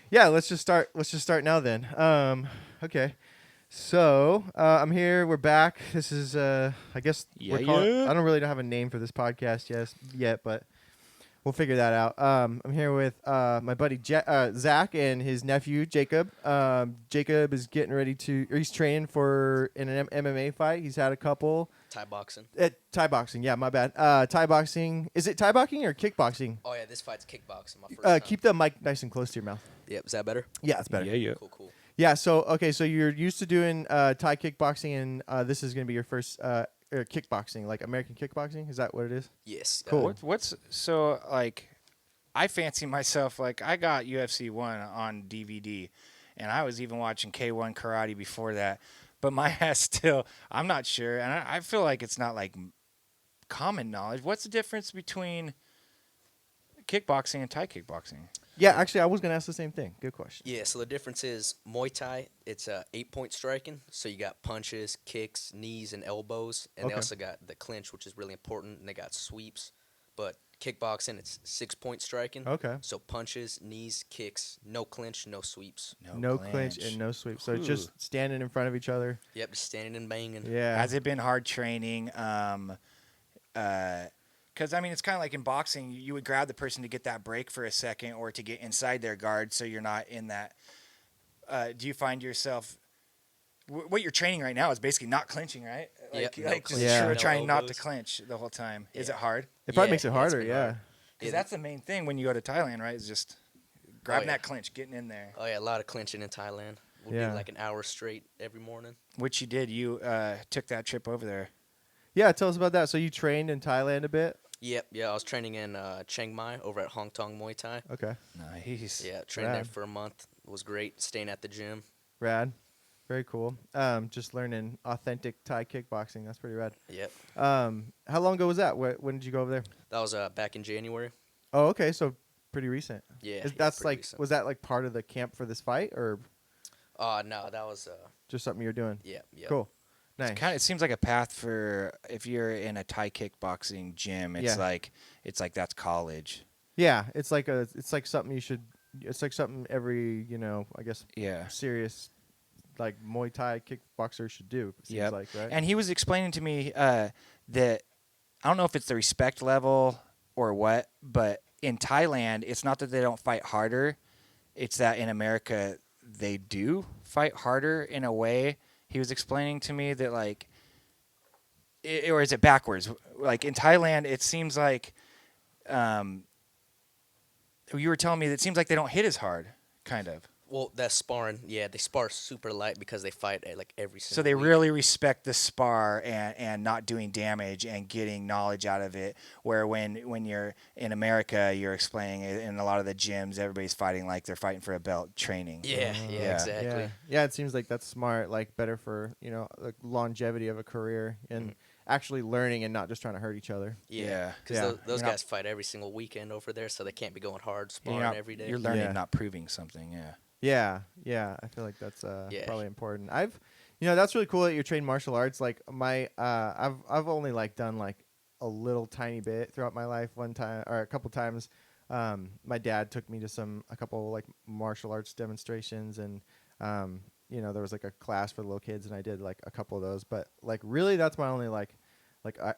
Yeah, let's just start. Let's just start now then. Okay. So I'm here. We're back. This is I guess we're calling. Yeah. I don't really have a name for this podcast yet, but we'll figure that out. I'm here with my buddy Zach and his nephew Jacob. Jacob is getting ready to. Or he's training for an MMA fight. He's had a couple. Thai boxing. Thai boxing. Yeah, my bad. Thai boxing. Is it Thai boxing or kickboxing? Oh yeah, this fight's kickboxing. My first time. Keep the mic nice and close to your mouth. Yep, is that better? Yeah, it's better. Yeah. Cool. Yeah. So okay. So you're used to doing Thai kickboxing, and this is gonna be your first kickboxing, like American kickboxing. Is that what it is? Yes. Cool. What's so like? I fancy myself like I got UFC 1 on DVD, and I was even watching K1 Karate before that. But my ass still, I'm not sure, and I feel like it's not like common knowledge. What's the difference between kickboxing and Thai kickboxing? Yeah. Actually, I was gonna ask the same thing. Good question. Yeah, so the difference is Muay Thai, it's 8-point striking. So you got punches, kicks, knees, and elbows. And Okay. they also got the clinch, which is really important. And they got sweeps. But kickboxing, it's 6-point striking. Okay. So punches, knees, kicks, no clinch, no sweeps. No clinch and no sweep. So it's just standing in front of each other. Yep, just standing and banging. Yeah. Has it been hard training? Because I mean, it's kind of like in boxing, you would grab the person to get that break for a second, or to get inside their guard, so you're not in that. Do you find yourself? What you're training right now is basically not clinching, right? Yep, Like, no like clinch, just sort no of trying not to elbows. clinch the whole time. Is Yeah. it hard? It probably Yeah, makes it it's harder. been Yeah. hard. Because Yeah. that's the main thing when you go to Thailand, right? Is just grabbing yeah. that clinch, getting in there. Oh yeah, a lot of clinching in Thailand. We'll Yeah. do like an hour straight every morning. Which you did. You took that trip over there. Yeah. Tell us about that. So you trained in Thailand a bit. Yep, yeah, I was training in Chiang Mai over at Hong Tong Muay Thai. Okay. Nice. Yeah, trained there Rad. for a month. It was great. Staying at the gym. Rad. Very cool. Just learning authentic Thai kickboxing. That's pretty rad. Yep, How long ago was that? When did you go over there? that was back in January. Oh, okay. So pretty recent. Yeah, That's pretty like, recent. was that like part of the camp for this fight, or No, that was just something you're doing? yeah. Cool. Nice. It seems like a path for if you're in a Thai kickboxing gym. It's Yeah. like that's college. Yeah, it's like something you should. It's like something every I guess Yeah. serious like Muay Thai kickboxer should do. It seems Yep. like, right? And he was explaining to me that I don't know if it's the respect level or what, but in Thailand, it's not that they don't fight harder. It's that in America, they do fight harder in a way. He was explaining to me that or is it backwards? Like in Thailand, it seems like you were telling me that it seems like they don't hit as hard, kind of. Well, that sparring, yeah, they spar super light because they fight like every single So they week. really respect the spar and not doing damage and getting knowledge out of it. Where when you're in America, you're explaining it in a lot of the gyms, everybody's fighting like they're fighting for a belt training. Yeah, Yeah. exactly. Yeah, it seems like that's smart. Like better for like longevity of a career and actually learning and not just trying to hurt each other. Yeah. Because Yeah. those You're not- guys fight every single weekend over there, so they can't be going hard You're, sparring not- every day. you're learning, Yeah. not proving something. Yeah. Yeah. I feel like that's Yeah. probably important. That's really cool that you're trained martial arts. Like I've only like done like a little tiny bit throughout my life. One time or a couple times, my dad took me to a couple like martial arts demonstrations, and there was like a class for the little kids, and I did like a couple of those. But like really, that's my only like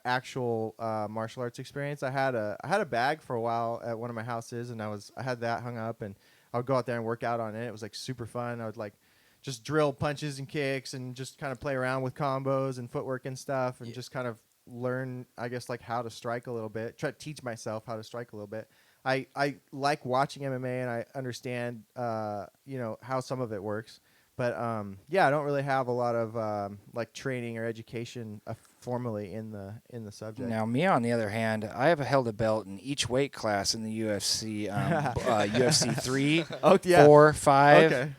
actual martial arts experience. I had a bag for a while at one of my houses, and I had that hung up, and I would go out there and work out on it. It was like super fun. I would like just drill punches and kicks and just kind of play around with combos and footwork and stuff, and Yeah. just kind of learn, I guess, like how to strike a little bit. Try to teach myself how to strike a little bit. I like watching MMA, and I understand how some of it works. But I don't really have a lot of like training or education formally in the subject. Now, me on the other hand, I have held a belt in each weight class in the UFC, UFC 3, Oh yeah. 4, 5. Okay.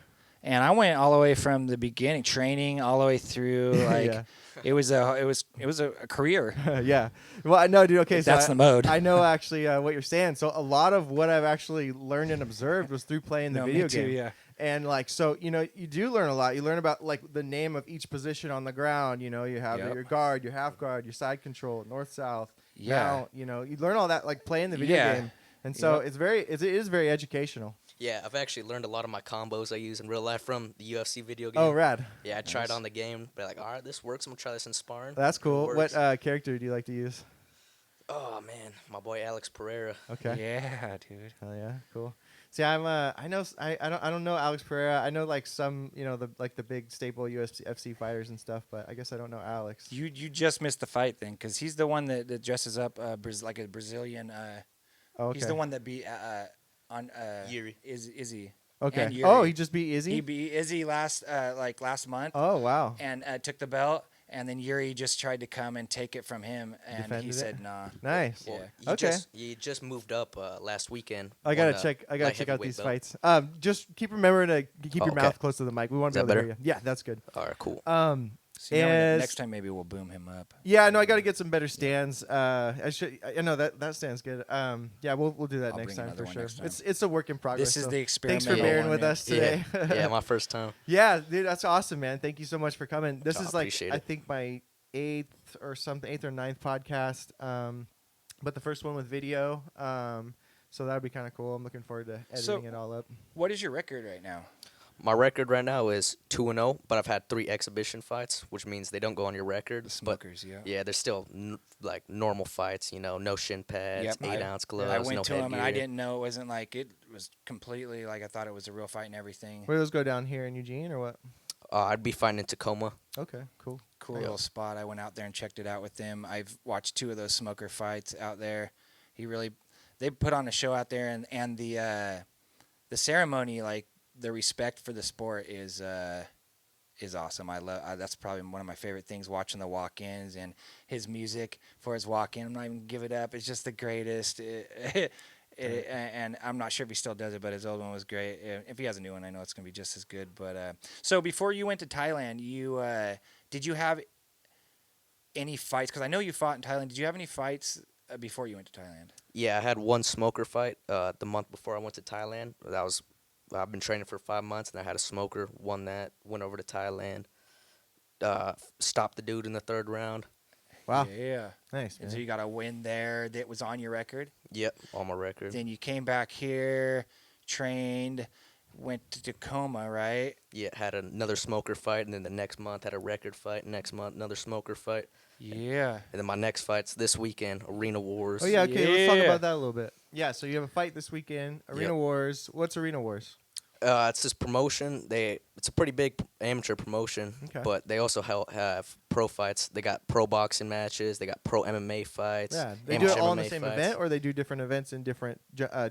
And I went all the way from the beginning, training all the way through. Like Yeah. it was a career. Yeah. Well, I know, dude. Okay, so That's the mode. I know actually what you're saying. So a lot of what I've actually learned and observed was through playing the No, video me too, game. yeah. And like, so you do learn a lot. You learn about like the name of each position on the ground. You have Yep. your guard, your half guard, your side control, north south. Yeah. Mount, you learn all that like playing the video Yeah. game. And so Yep. it is very educational. Yeah, I've actually learned a lot of my combos I use in real life from the UFC video game. Oh, rad. Yeah, I tried Nice. on the game. Be like, all right, this works. I'm gonna try this in sparring. That's It cool. What works. character do you like to use? Oh man, my boy Alex Pereira. Okay. Yeah, dude. Hell yeah, cool. See, I know I don't know Alex Pereira. I know like some the big staple UFC fighters and stuff, but I guess I don't know Alex. You just missed the fight then, because he's the one that dresses up like a Brazilian. Oh, okay. He's the one that beat on Yuri. Izzy. Okay. And Oh, Yuri. he just beat Izzy. He beat Izzy last month. Oh, wow. And took the belt, and then Yuri just tried to come and take it from him, and Defended he it? said nah. Nice. Yeah. Okay. He just moved up last weekend. I gotta on, check. I gotta light check out heavyweight these belt. fights. Just remember to keep Oh, your okay. mouth close to the mic. We want to Is be able that to hear you. Yeah, that's good. All right, cool. So you know, Is- next time maybe we'll boom him up. Yeah, no, I got to get some better stands. I know that stands good. Yeah, we'll do that I'll next bring time another for one sure. next time. It's a work in progress. This is so the thanks for experimental bearing one, with man. us today. Yeah, my first time. Yeah, dude, that's awesome, man. Thank you so much for coming. This I is like appreciate I it. think my eighth or ninth podcast. But the first one with video. So that would be kind of cool. I'm looking forward to editing So- it all up. What is your record right now? My record right now is 2-0, but I've had 3 exhibition fights, which means they don't go on your record. The But smokers, yeah. yeah, they're still like normal fights. No shin pads, Yep, 8-ounce gloves, I went no to him, and I headgear. didn't know it wasn't like it was completely like I thought it was a real fight and everything. Where do those go down here in Eugene or what? I'd be fighting in Tacoma. Okay, cool. Cool Yeah. little spot. I went out there and checked it out with them. I've watched 2 of those smoker fights out there. They put on a show out there, and the ceremony, like the respect for the sport is awesome. That's probably one of my favorite things, watching the walk-ins and his music for his walk-in. I'm not even gonna give it up. It's just the greatest. And I'm not sure if he still does it, but his old one was great. If he has a new one, I know it's gonna be just as good. But so before you went to Thailand, did you have any fights? Because I know you fought in Thailand. Did you have any fights before you went to Thailand? Yeah, I had one smoker fight the month before I went to Thailand. I've been training for 5 months, and I had a smoker. Won that. Went over to Thailand. Stopped the dude in the 3rd round. Wow, Yeah. nice, And man. so you got a win there that was on your record. Yep, on my record. Then you came back here, trained, went to Tacoma, right? Yeah, had another smoker fight, and then the next month had a record fight. Next month, another smoker fight. Yeah. And then my next fight's this weekend, Arena Wars. Oh yeah, okay. Let's talk Yeah. about that a little bit. Yeah, so you have a fight this weekend, Arena Yep. Wars. What's Arena Wars? It's this promotion. It's a pretty big amateur promotion, Okay. but they also have pro fights. They got pro boxing matches. They got pro MMA fights. Yeah, they do it amateur all in the MMA same fights. event, or they do different events in different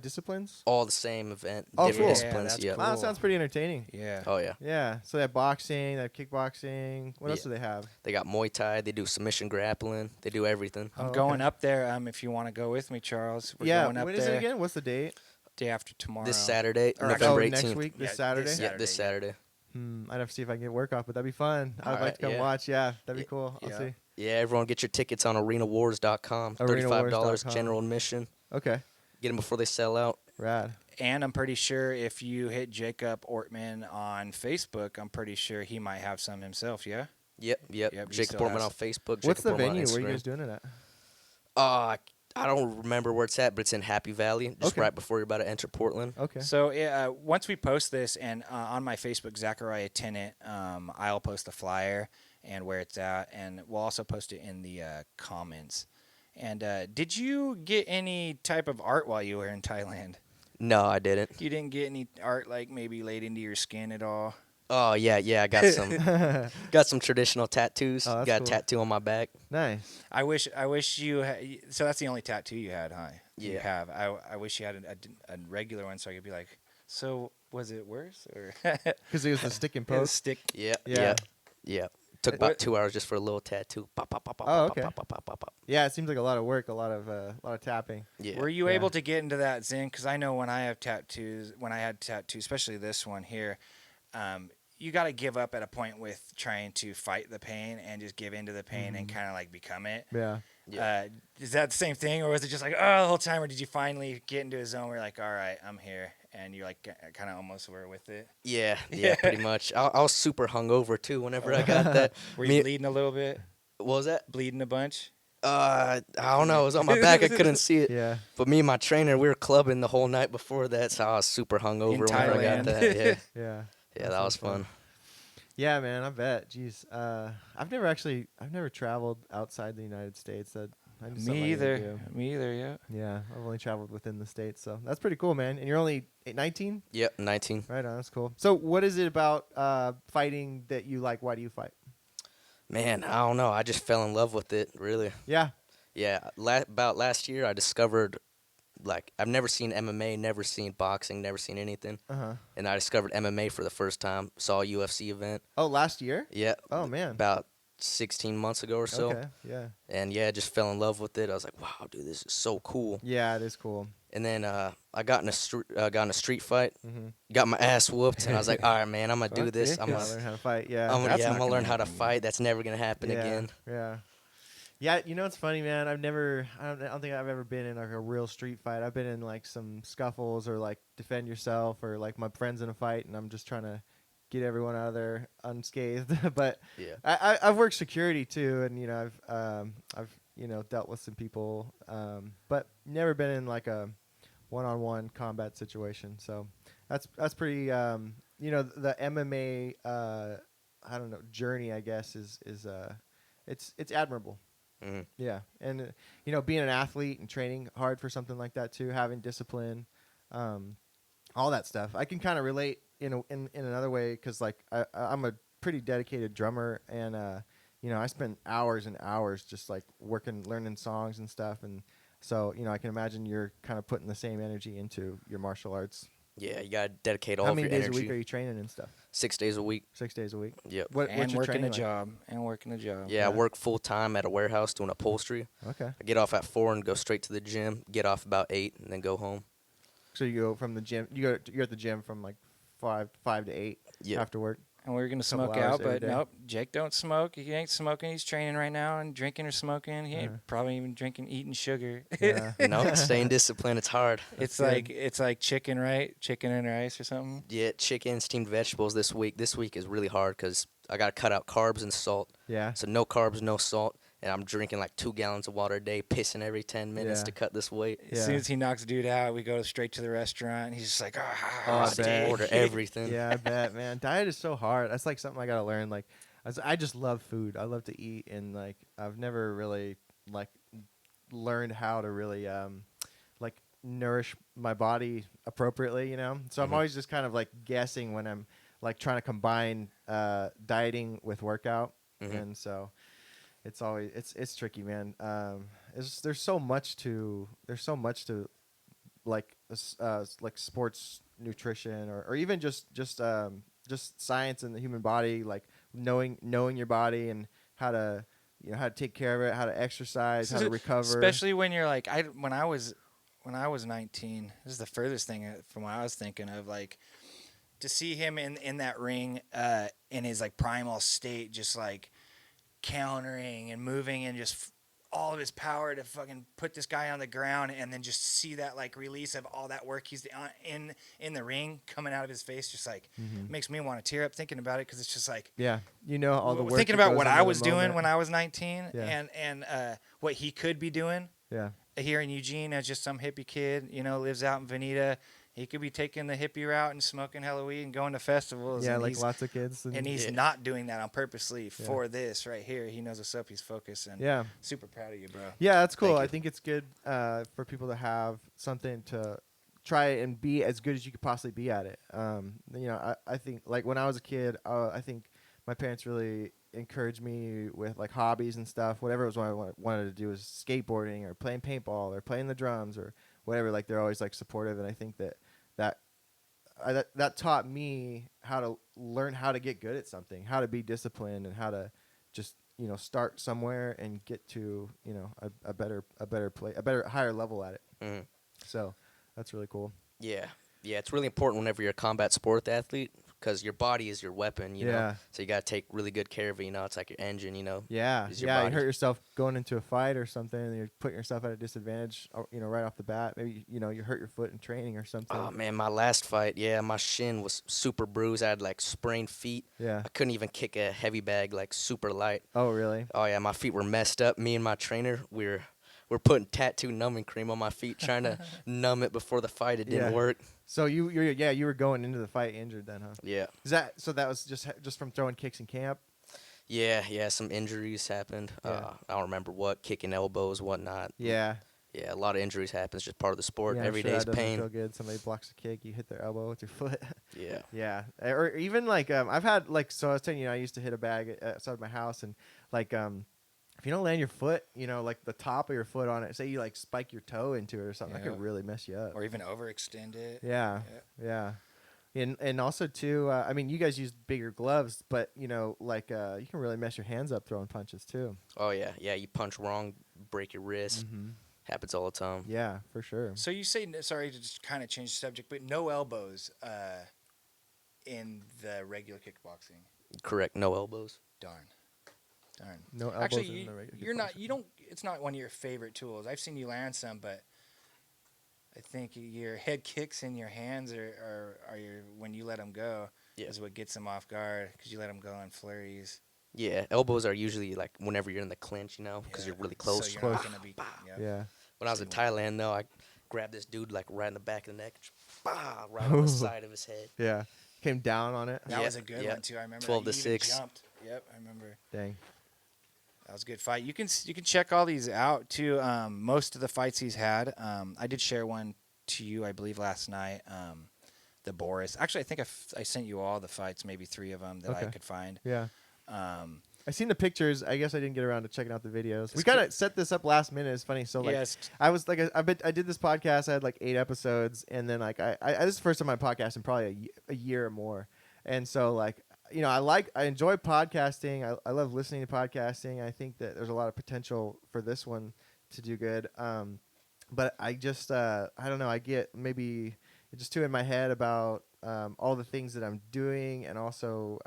disciplines. All the same event, Oh, different cool. disciplines. Yeah, that's Yep. cool. Wow, that sounds pretty entertaining. Yeah. Oh yeah. Yeah, so they have boxing, they have kickboxing. What else Yeah. do they have? They got Muay Thai. They do submission grappling. They do everything. I'm Oh, going okay. up there if you want to go with me, Charles. We're Yeah, going up when is there it again? What's the date? day after tomorrow. This Saturday, Or November oh, 18th. next week, this Yeah, Saturday. this Yeah, this Saturday. I'd have to see if I can get work off, but that'd be fun. I'd like Alright, to come yeah. watch. Yeah, that'd be Yeah. cool. I'll Yeah. see. Yeah, everyone get your tickets on arenawars.com. $35 arenawars.com. general admission. Okay, Get them before they sell out. rad. And I'm pretty sure if you hit Jacob Ortman on Facebook, I'm pretty sure he might have some himself, yeah? Yep. Yep, he Jacob still Portman has- on Facebook. What's Jacob the Portman on venue? Where are you Instagram. guys doing it at? I don't remember where it's at, but it's in Happy Valley, just Okay. right before you're about to enter Portland. Okay. So once we post this, and on my Facebook, Zachariah Tennant, I'll post the flyer and where it's at, and we'll also post it in the comments. And did you get any type of art while you were in Thailand? No, I didn't. You didn't get any art like maybe laid into your skin at all? Oh yeah, I got some traditional tattoos. Oh, that's got cool. a tattoo on my back. Nice. I wish you so that's the only tattoo you had, huh? You Yeah. have. I wish you had a regular one so I could be like, so was it worse or Because it was the stick and post. stick? Yeah, Yeah. yeah. Took What- about 2 hours just for a little tattoo. Pop, pop, pop, pop, Oh, pop, okay. pop, pop, pop, pop, pop. Yeah, it seems like a lot of work, a lot of tapping. Yeah. Were you Yeah. able to get into that zen? Because I know when I had tattoos, especially this one here, you got to give up at a point with trying to fight the pain and just give into the pain and kind of like become it. Yeah. Yeah. Is that the same thing, or was it just like, oh, the whole time, or did you finally get into a zone where you're like, all right, I'm here, and you're like kind of almost were with it? Yeah, pretty much. I was super hungover too whenever I got that. Were Me- you bleeding a little bit? What was that? Bleeding a bunch? I don't know. It was on my back. I couldn't see it. Yeah. But me and my trainer, we were clubbing the whole night before that, so I was super hungover In whenever I got Thailand. that. Yeah, Yeah. yeah, that was fun. Yeah, man, I bet. Jeez, I've never traveled outside the United States. I just something I Me need to either. do. Me either. Yeah. Yeah, I've only traveled within the states, so that's pretty cool, man. And you're only 19? Yep, 19. Right on, that's cool. So, what is it about fighting that you like? Why do you fight? Man, I don't know. I just fell in love with it, really. Yeah. Yeah, about last year, I discovered, like, I've never seen MMA, never seen boxing, never seen anything. And I discovered MMA for the first time, saw a UFC event. Oh, last year? Yeah. Oh, man. About 16 months ago or so. Okay. Yeah. And yeah, just fell in love with it. I was like, wow, dude, this is so cool. Yeah, it is cool. And then I got in a street fight, Mm-hmm. got my ass whooped, and I was like, all right, man, I'm gonna do Fuck this. yeah. I'm Gotta gonna, learn how to fight. Yeah. I'm That's gonna not learn gonna how to happen fight. That's never gonna happen yeah. again. Yeah. Yeah, you know it's funny, man. I don't think I've ever been in like a real street fight. I've been in like some scuffles or like defend yourself or like my friends in a fight, and I'm just trying to get everyone out of there unscathed. But Yeah. I've worked security too, and I've dealt with some people, but never been in like a one-on-one combat situation. So that's pretty. The MMA I don't know journey, I guess is it's admirable. Mhm. Yeah, and being an athlete and training hard for something like that too, having discipline, all that stuff. I can kind of relate in another way because like I'm a pretty dedicated drummer, and I spend hours and hours just like working, learning songs and stuff, and so I can imagine you're kind of putting the same energy into your martial arts. Yeah, you gotta dedicate all How of many your days energy. a week are you training and stuff? 6 days a week. 6 days a week. Yep. What's And your working training a like? job. And working a job. Yeah, I work full time at a warehouse doing upholstery. Okay. I get off at 4 and go straight to the gym. Get off about 8 and then go home. So you go from the gym. You're at the gym from like five to 8 Yeah. after work. And we were gonna Couple smoke hours out, every but day. nope. Jake don't smoke. He ain't smoking. He's training right now and drinking or smoking. He ain't probably even eating sugar. Yeah. Staying disciplined, it's hard. It's good. like chicken, right? Chicken and rice or something. Yeah, chicken, steamed vegetables this week. This week is really hard because I got to cut out carbs and salt. Yeah. So no carbs, no salt. And I'm drinking like 2 gallons of water a day, pissing every 10 minutes Yeah. to cut this weight. As Yeah. soon as he knocks dude out, we go straight to the restaurant. And he's just like, Oh, ah, I Just bet. order everything. Yeah, I bet, man. Diet is so hard. That's like something I gotta learn. Like, I just love food. I love to eat, and like I've never really like learned how to really like nourish my body appropriately. So I'm Mhm. always just kind of like guessing when I'm like trying to combine dieting with workout, Mhm. and so it's always it's tricky, man. There's so much to like like sports nutrition or even just science in the human body, like knowing your body and how to how to take care of it, how to exercise, how to recover. Especially when you're like, when I was 19. This is the furthest thing from what I was thinking of. Like to see him in that ring in his like primal state, just like countering and moving and just all of his power to fucking put this guy on the ground, and then just see that like release of all that work he's in the ring coming out of his face, just like makes me want to tear up thinking about it, because it's just like Yeah, all the work thinking that about goes what into I the was doing moment. when I was 19 Yeah. and what he could be doing Yeah, here in Eugene as just some hippie kid, lives out in Veneta. He could be taking the hippie route and smoking hella weed and going to festivals. yeah, and like he's, lots of kids. and he's Yeah. not doing that on purposely for this right here. He knows what's up. He's focused. And yeah. super proud of you, bro. Yeah, that's cool. Thank I you. think it's good for people to have something to try and be as good as you could possibly be at it. I think like when I was a kid, I think my parents really encouraged me with like hobbies and stuff. Whatever it was what I wanted to do was skateboarding or playing paintball or playing the drums or whatever. Like they're always like supportive, and I think that taught me how to learn how to get good at something, how to be disciplined, and how to just start somewhere and get to a better play, a better higher level at it. Mhm. So that's really cool. Yeah, it's really important whenever you're a combat sport athlete, because your body is your weapon, you know. Yeah. So you gotta take really good care of it. You know, it's like your engine. You know. Yeah, Is your yeah. You body. hurt yourself going into a fight or something, and you're putting yourself at a disadvantage. Right off the bat. Maybe you hurt your foot in training or something. Oh man, my last fight, yeah, my shin was super bruised. I had like sprained feet. Yeah. I couldn't even kick a heavy bag like super light. Oh, really? Oh yeah, my feet were messed up. Me and my trainer, we're putting tattoo numbing cream on my feet, trying to numb it before the fight. It didn't Yeah. work. So you were going into the fight injured then, huh? Yeah, That was just from throwing kicks in camp? yeah. Some injuries happened. Yeah. I don't remember what, kicking elbows, whatnot. Yeah. Yeah, a lot of injuries happen. It's just part of the sport. Yeah, I'm Every sure day's that doesn't pain. feel good. Somebody blocks a kick, you hit their elbow with your foot. Yeah. Yeah, or even like I've had so I was telling you, I used to hit a bag outside my house, and like if you don't land your foot, like the top of your foot on it, say you like spike your toe into it or something, that Yeah. could really mess you up. Or even overextend it. Yeah, yeah. And also too, I mean, you guys use bigger gloves, but like you can really mess your hands up throwing punches too. Oh yeah. You punch wrong, break your wrist. Mm-hmm. Happens all the time. Yeah, for sure. So you say, sorry to just kind of change the subject, but no elbows in the regular kickboxing. Correct. No elbows. Darn. No elbows Actually, in the regular you're not. kickboxing. You don't. It's not one of your favorite tools. I've seen you land some, but I think your head kicks in your hands are your when you let them go Yeah. is what gets them off guard because you let them go in flurries. Yeah, elbows are usually like whenever you're in the clinch, you know, because Yeah. you're really close. So you're Close. not gonna be. Yep. Yeah. When I was in Thailand, though, I grabbed this dude like right in the back of the neck, right on the side of his head. Yeah. Came down on it. That Yeah, was a good yeah. one too. I remember 12 that. to You even 6. Jumped. Yep, I remember. Dang. That was a good fight. You can check all these out too. Most of the fights he's had. I did share one to you, I believe, last night. The Boris. Actually, I think I sent you all the fights, maybe 3 of them that I Okay. could find. Yeah. Um, I seen the pictures. I guess I didn't get around to checking out the videos. It's We kind of set this up last minute. It's funny. So like, yes. I was like, I did this podcast. I had like 8 episodes, and then like I this is the first time I podcast in probably a year or more. And so like, I enjoy podcasting. I love listening to podcasting. I think that there's a lot of potential for this one to do good. But I just I don't know. I get maybe just too in my head about all the things that I'm doing, and also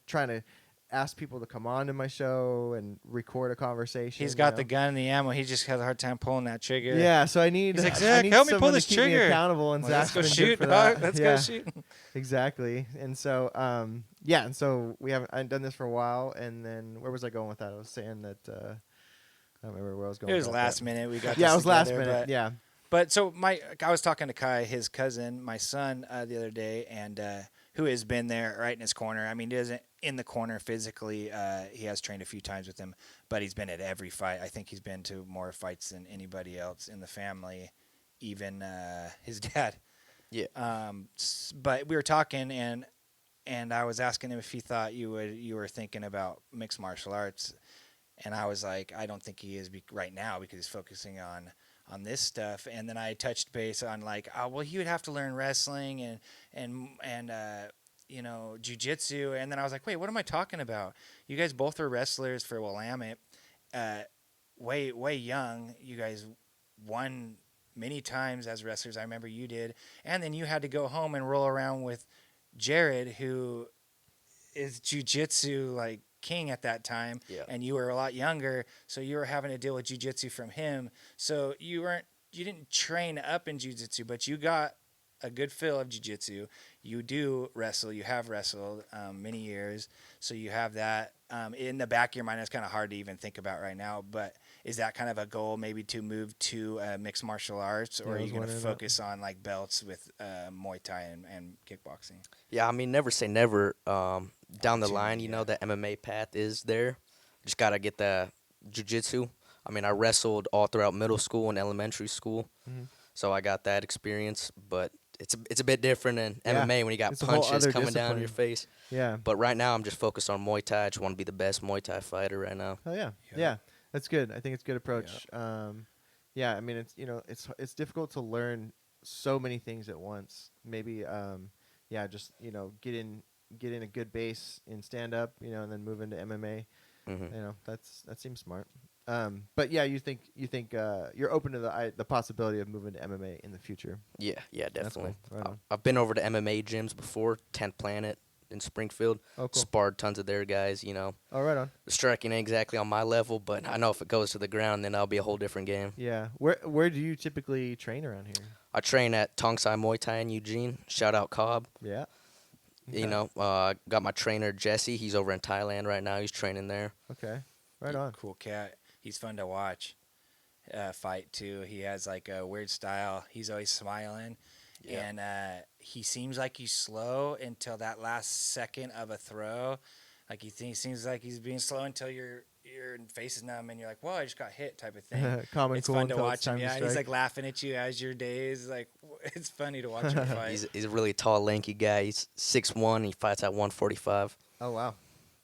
trying to ask people to come on to my show and record a conversation. He's got the gun and the ammo. He just has a hard time pulling that trigger. Yeah, so I need. He's like, I Zach, need help me pull someone this to keep me trigger. accountable, and Well, let's Zach's go been good shoot, for dog. that. Let's Yeah, go shoot. exactly. And so and so I've done this for a while, and then where was I going with that? I was saying that I don't remember where I was going. It was with last that. minute. We got Yeah, this it was last together, minute. but- Yeah. But so I was talking to Kai, his cousin, my son, the other day, and who has been there right in his corner. I mean, he isn't in the corner physically. He has trained a few times with him, but he's been at every fight. I think he's been to more fights than anybody else in the family, even his dad. Yeah. But we were talking, and I was asking him if he thought you were thinking about mixed martial arts, and I was like, I don't think he is right now because he's focusing on this stuff. And then I touched base on like, well, he would have to learn wrestling and jiu-jitsu. And then I was like, wait, what am I talking about? You guys both are wrestlers for Willamette, way young. You guys won many times as wrestlers. I remember you did. And then you had to go home and roll around with Jared, who is jiu-jitsu like king at that time. Yeah. And you were a lot younger, so you were having to deal with jiu-jitsu from him. So you didn't train up in jiu-jitsu, but you got a good feel of jiu-jitsu. You do wrestle. You have wrestled many years, so you have that in the back of your mind. It's kind of hard to even think about right now, but is that kind of a goal maybe to move to mixed martial arts, or Yeah, are I you was going to wondering that. focus on like belts with Muay Thai and kickboxing? Yeah, I mean, never say never. Down the line, Opportunity, you know, yeah. the MMA path is there. Just gotta get the jiu-jitsu. I mean, I wrestled all throughout middle school and elementary school, Mhm. so I got that experience. But it's a bit different than Yeah, MMA when you got it's a whole punches other coming down discipline. your face. Yeah. But right now, I'm just focused on Muay Thai. I just want to be the best Muay Thai fighter right now. Oh yeah. Yeah. Yeah. That's good. I think it's a good approach. Yeah, I mean it's difficult to learn so many things at once. Maybe just get in a good base in stand up, and then move into MMA. Hmm That seems smart. But yeah, you think you're open to the possibility of moving to MMA in the future. Yeah, That's definitely. cool. Right on. I've been over to MMA gyms before, 10th Planet in Springfield. Oh, cool. Sparred tons of their guys, Oh, right on. The striking ain't exactly on my level, but I know if it goes to the ground, then that'll be a whole different game. Yeah. Where do you typically train around here? I train at Tong Sai Muay Thai in Eugene. Shout out Cobb. Yeah. Got my trainer Jesse. He's over in Thailand right now. He's training there. Okay. Right on. Cool cat. He's fun to watch. Fight too. He has like a weird style. He's always smiling, and he seems like he's slow until that last second of a throw. Like he seems like he's being slow until your face is numb and you're like, "Whoa, I just got hit," type of thing. Calm and It's cool fun to until watch it's time him. to Yeah, strike. he's like laughing at you as your day is like. It's funny to watch him fight. He's a really tall, lanky guy. He's 6'1". He fights at 145. Oh wow.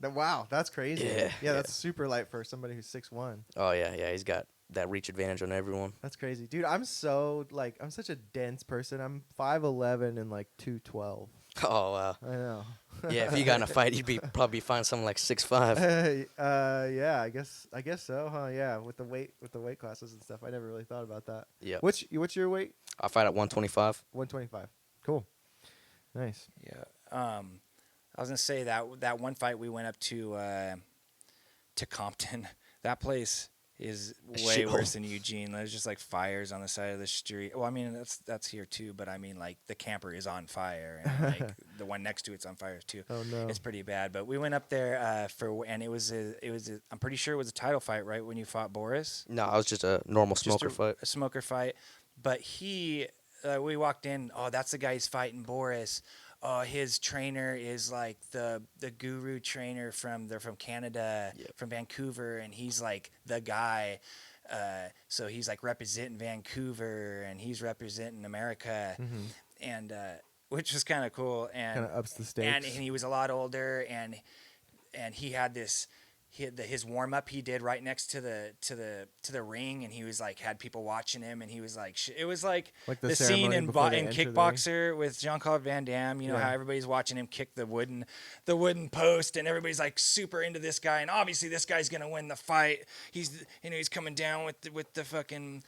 Wow, that's crazy. Yeah. That's super light for somebody who's 6'1". Oh yeah. He's got that reach advantage on everyone. That's crazy, dude. I'm such a dense person. I'm 5'11" and like 212. Oh wow. I know. Yeah, if you got in a fight, you'd probably find something like 6'5". Yeah, I guess so, huh? Yeah, with the weight classes and stuff. I never really thought about that. Yeah. What's your weight? I fight at 125. 125. Cool. Nice. Yeah. I was gonna say that one fight we went up to Compton. That place is way Shithole. worse than Eugene. There's just like fires on the side of the street. Well, I mean that's here too, but I mean like the camper is on fire and like the one next to it's on fire too. Oh no. It's pretty bad. But we went up there and it was I'm pretty sure it was a title fight, right, when you fought Boris. No, I was just a normal smoker fight. A smoker fight. But we walked in. Oh, that's the guy who's fighting Boris. Oh, his trainer is like the guru trainer they're from Canada, from Vancouver, and he's like the guy. So he's like representing Vancouver and he's representing America, and which was kind of cool. And Kind of ups the stakes. and he was a lot older, and he had this. His warm up he did right next to the ring, and he was like had people watching him, and he was like it was like the scene ceremony in before they enter the ring. Kickboxer with Jean-Claude Van Damme. You know how everybody's watching him kick the wooden post, and everybody's like super into this guy, and obviously this guy's gonna win the fight. He's coming down with the fucking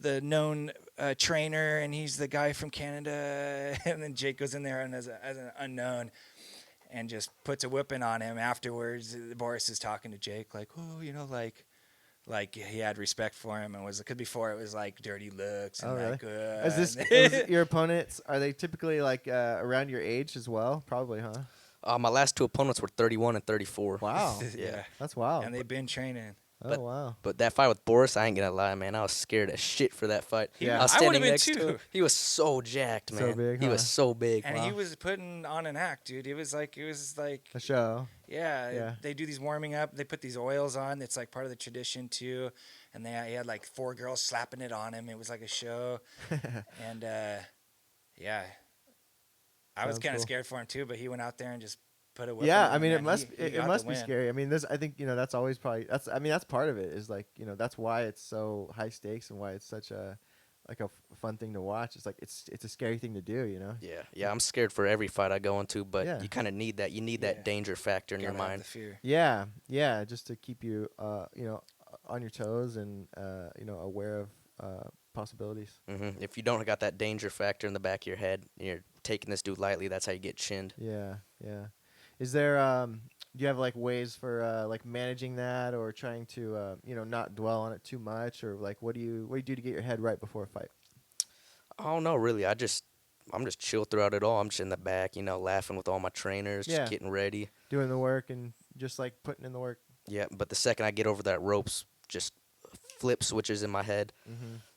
the known trainer, and he's the guy from Canada, and then Jake goes in there and as an unknown. And just puts a whipping on him afterwards. Boris is talking to Jake like, oh, like he had respect for him and was because before it was like dirty looks and really? good. Is your opponents? Are they typically like around your age as well? Probably, huh? My last two opponents were 31 and 34. Wow. Yeah. That's wild. And they've been training. Oh wow. But that fight with Boris, I ain't gonna lie, man. I was scared as shit for that fight. Yeah. I was I would've standing been next to too. him. He was so jacked, So man. big, He was huh? so big. And Wow. he was putting on an act, dude. It was like A show. yeah. They do these warming up. They put these oils on. It's like part of the tradition too. And he had like 4 girls slapping it on him. It was like a show. And yeah, I was Sounds kind of cool. scared for him too. But he went out there and just put a whipping Yeah, on I mean him, it man. must He it got must the be win. scary. I mean, I think that's always probably that's part of it is like that's why it's so high stakes and why it's such a fun thing to watch. It's like it's a scary thing to do. Yeah. I'm scared for every fight I go into, but Yeah. you kind of need that. You need that danger factor in your Gotta have mind. the fear. Yeah, just to keep you on your toes and aware of possibilities. If you don't got that danger factor in the back of your head, you're taking this dude lightly. That's how you get chinned. Yeah. Is there do you have like ways for like managing that or trying to not dwell on it too much, or like what do you do to get your head right before a fight? I don't know, really. I'm just chill throughout it all. I'm just in the back, laughing with all my trainers, Yeah. just getting ready. Doing the work and just like putting in the work. Yeah, but the second I get over that ropes, just flip switches in my head.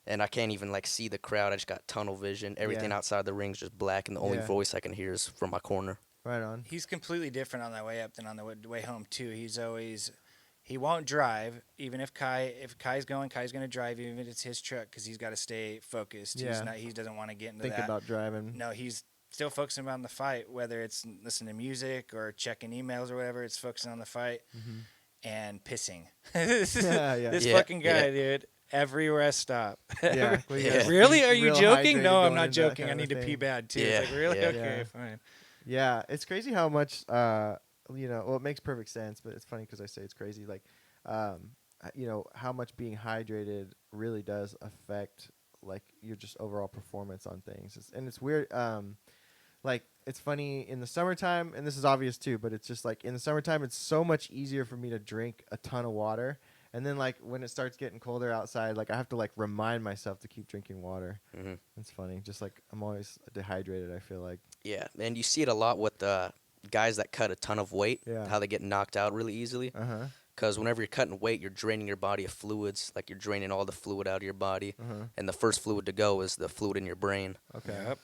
And I can't even like see the crowd. I just got tunnel vision. Everything Yeah. outside the ring's just black, and the only Yeah. voice I can hear is from my corner. Right on. He's completely different on the way up than on the way home too. He won't drive even if Kai's going to drive even if it's his truck because he's got to stay focused. Yeah. He doesn't want to get into Think that. about driving. No, he's still focusing on the fight, whether it's listening to music or checking emails or whatever. It's focusing on the fight and pissing. This Yeah, fucking guy, yeah. dude. Everywhere I stop. Yeah. Well, you Yeah. gotta Really? be Are you real joking? hydrated No, I'm going not into that joking. I kind of need to pee thing. bad too. Yeah, It's like, really? yeah. Okay, Yeah. fine. Yeah, it's crazy how much well, it makes perfect sense, but it's funny because I say it's crazy. Like, how much being hydrated really does affect like your just overall performance on things. And it's weird. Like it's funny in the summertime, and this is obvious too, but it's just like in the summertime, it's so much easier for me to drink a ton of water. And then like when it starts getting colder outside, like I have to like remind myself to keep drinking water. Mm-hmm. It's funny. Just like I'm always dehydrated, I feel like. Yeah, and you see it a lot with guys that cut a ton of weight, Yeah. how they get knocked out really easily. Uh-huh. Because whenever you're cutting weight, you're draining your body of fluids, like you're draining all the fluid out of your body. Uh-huh. And the first fluid to go is the fluid in your brain. Okay. Yep.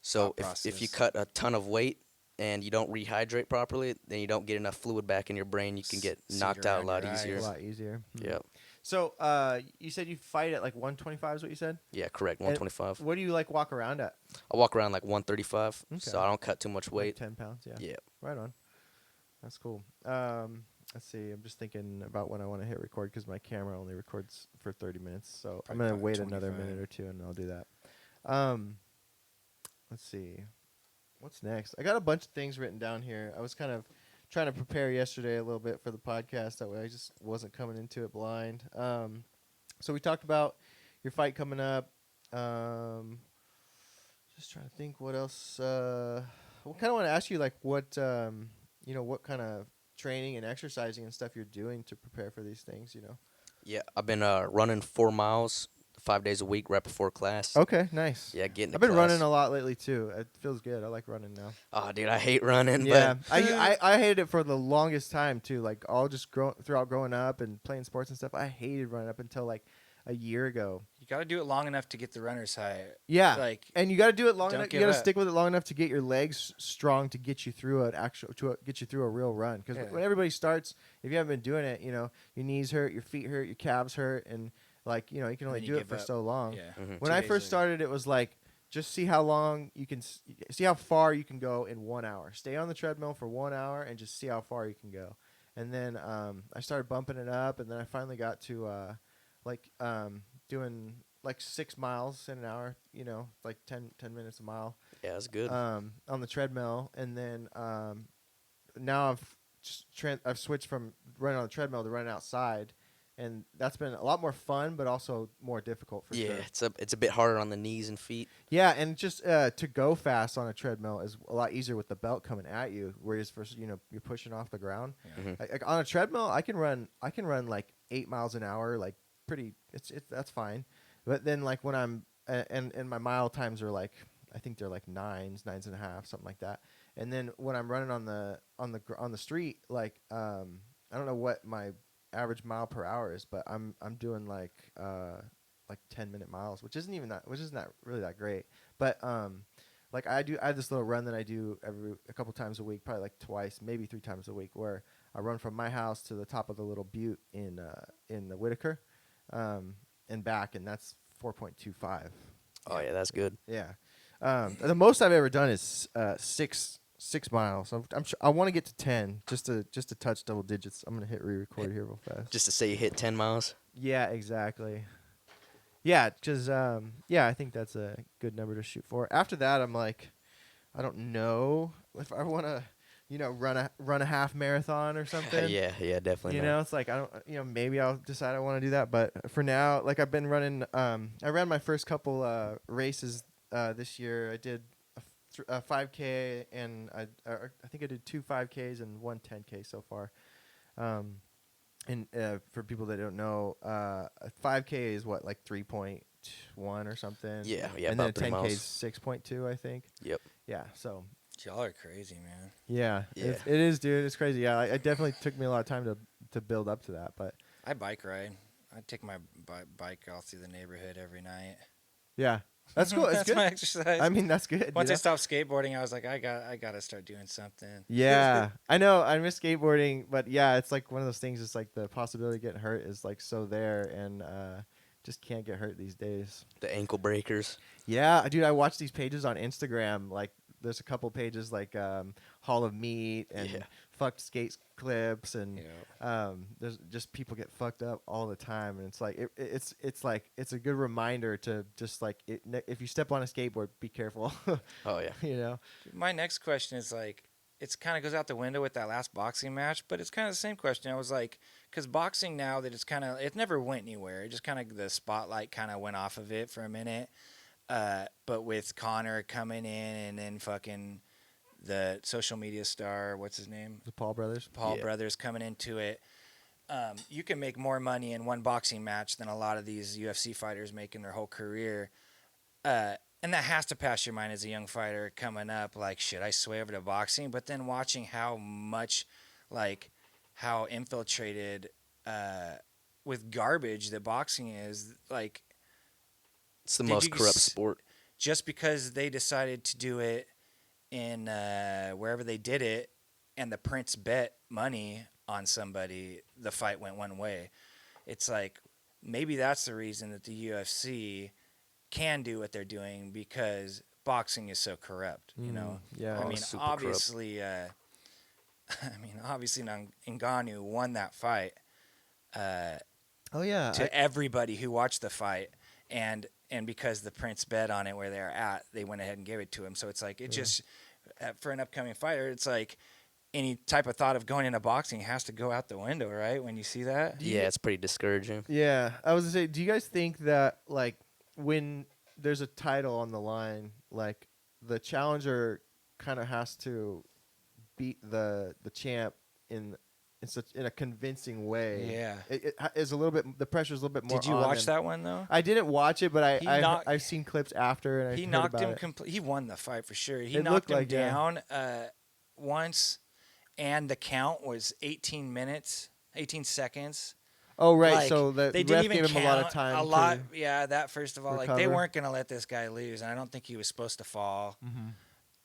So Thought if you process. cut a ton of weight and you don't rehydrate properly, then you don't get enough fluid back in your brain. You can get Seat knocked out a around lot your eyes. easier. A lot easier. Yep. So, you said you fight at like 125 is what you said? Yeah, correct. 125. What do you like walk around at? I walk around like 135, Okay. so I don't cut too much Like weight. 10 pounds, yeah. Yeah. Right on. That's cool. Let's see. I'm just thinking about when I want to hit record because my camera only records for 30 minutes. So I'm Probably going to wait about another 25. minute or two and I'll do that. Let's see. What's next? I got a bunch of things written down here. I was kind of trying to prepare yesterday a little bit for the podcast. That way I just wasn't coming into it blind. So we talked about your fight coming up. Just trying to think what else. I kind of want to ask you like what what kind of training and exercising and stuff you're doing to prepare for these things. Yeah, I've been running 4 miles 5 days a week right before class. Okay, nice. Yeah, getting. I've been running a lot lately too. It feels good. I like running now. Oh, dude, I hate running. Yeah, But I hated it for the longest time too. Like all just throughout growing up and playing sports and stuff. I hated running up until like a year ago. You got to do it long enough to get the runner's high. Yeah, Like, and you got to do it long don't enough. You give got to up. stick with it long enough to get your legs strong to get you through get you through a real run. Because Yeah. when everybody starts, if you haven't been doing it, your knees hurt, your feet hurt, your calves hurt, and like you can only then you do it give for up. so long. yeah. Mhm. When 2 I days first later. started, it was like just see how long you can see how far you can go in 1 hour. Stay on the treadmill for 1 hour and just see how far you can go. And then I started bumping it up, and then I finally got to doing like 6 miles in an hour. Like 10 minutes a mile yeah, that's good. on the treadmill, and then now I've switched from running on the treadmill to running outside. And that's been a lot more fun, but also more difficult for Yeah, sure. it's a bit harder on the knees and feet. Yeah, and just to go fast on a treadmill is a lot easier with the belt coming at you, whereas first you're pushing off the ground. Yeah. Mhm. Like on a treadmill, I can run like 8 miles an hour, like pretty. That's fine. But then like when I'm and my mile times are like I think they're like nines and a half, something like that. And then when I'm running on the street, like I don't know what my average mile per hour is, but I'm doing like 10-minute miles, which isn't really that great. But like I have this little run that I do a couple times a week, probably like twice, maybe 3 times a week, where I run from my house to the top of the little butte in the Whitaker, and back, and that's 4.25. Oh yeah, that's good. Yeah. The most I've ever done is 6 miles. I want to get to 10 just to touch double digits. I'm gonna hit re-record here real fast. Just to say you hit 10 miles. Yeah, exactly. Yeah, because I think that's a good number to shoot for. After that, I'm like, I don't know if I want to, run a half marathon or something. yeah, definitely. not. It's like I don't, maybe I'll decide I want to do that. But for now, like I've been running. I ran my first couple races this year. I did a 5K, and I think I did 2 5Ks and 1 10K so far. And for people that don't know, a 5K is what, like 3.1 or something. Yeah, And about then 3 a 10K miles. is 6.2, I think. Yep. Yeah. So Y'all are crazy, man. yeah, Yeah. It is, dude. It's crazy. Yeah, it definitely took me a lot of time to build up to that, but I bike ride. I take my bike all through the neighborhood every night. yeah, that's cool. It's That's good. my exercise. I mean, that's good. Once I I stopped skateboarding, I was like, I got to start doing something. Yeah, I know. I miss skateboarding, but yeah, it's like one of those things. It's like the possibility of getting hurt is like so there, and just can't get hurt these days. The ankle breakers. Yeah, dude, I watch these pages on Instagram. Like, there's a couple pages like Hall of Meat and Yeah. fucked skate clips, and Yeah. there's just people get fucked up all the time, and it's like it's like it's a good reminder to just like if you step on a skateboard, be careful. Oh yeah. My next question is like, it's kind of goes out the window with that last boxing match, but it's kind of the same question. I was like, because boxing now that it never went anywhere. It just kind of the spotlight kind of went off of it for a minute. But with Connor coming in and then fucking the social media star, what's his name? The Paul brothers. Paul Yeah. brothers coming into it. You can make more money in one boxing match than a lot of these UFC fighters make in their whole career. And that has to pass your mind as a young fighter coming up. Like, should I sway over to boxing? But then watching how much, like, how infiltrated with garbage that boxing is, like, It's the Did most you corrupt s- sport. just because they decided to do it in wherever they did it, and the prince bet money on somebody, the fight went one way. It's like maybe that's the reason that the UFC can do what they're doing because boxing is so corrupt. You know, Yeah. I Oh, mean, super corrupt. obviously, obviously, Ngannou won that fight Oh yeah. to everybody who watched the fight, and because the prince bet on it where they're at, they went ahead and gave it to him. So it's like it just for an upcoming fighter, it's like any type of thought of going into boxing has to go out the window, right? When you see that, Yeah, it's pretty discouraging. Yeah, I was gonna say, do you guys think that like when there's a title on the line, like the challenger kind of has to beat the champ in a convincing way? Yeah. It is a little bit, the pressure's a little bit more. did you on watch them. that one though? I didn't watch it, but He knocked- I've seen clips after, and He I heard knocked about him it. He won the fight for sure. He It knocked looked him like, yeah. down once, and the count was 18 minutes, 18 seconds. Oh right, Like, so the they ref didn't even gave him a lot of count time. A to- lot, yeah. That first of all, like they recover. weren't gonna let this guy lose, and I don't think he was supposed to fall.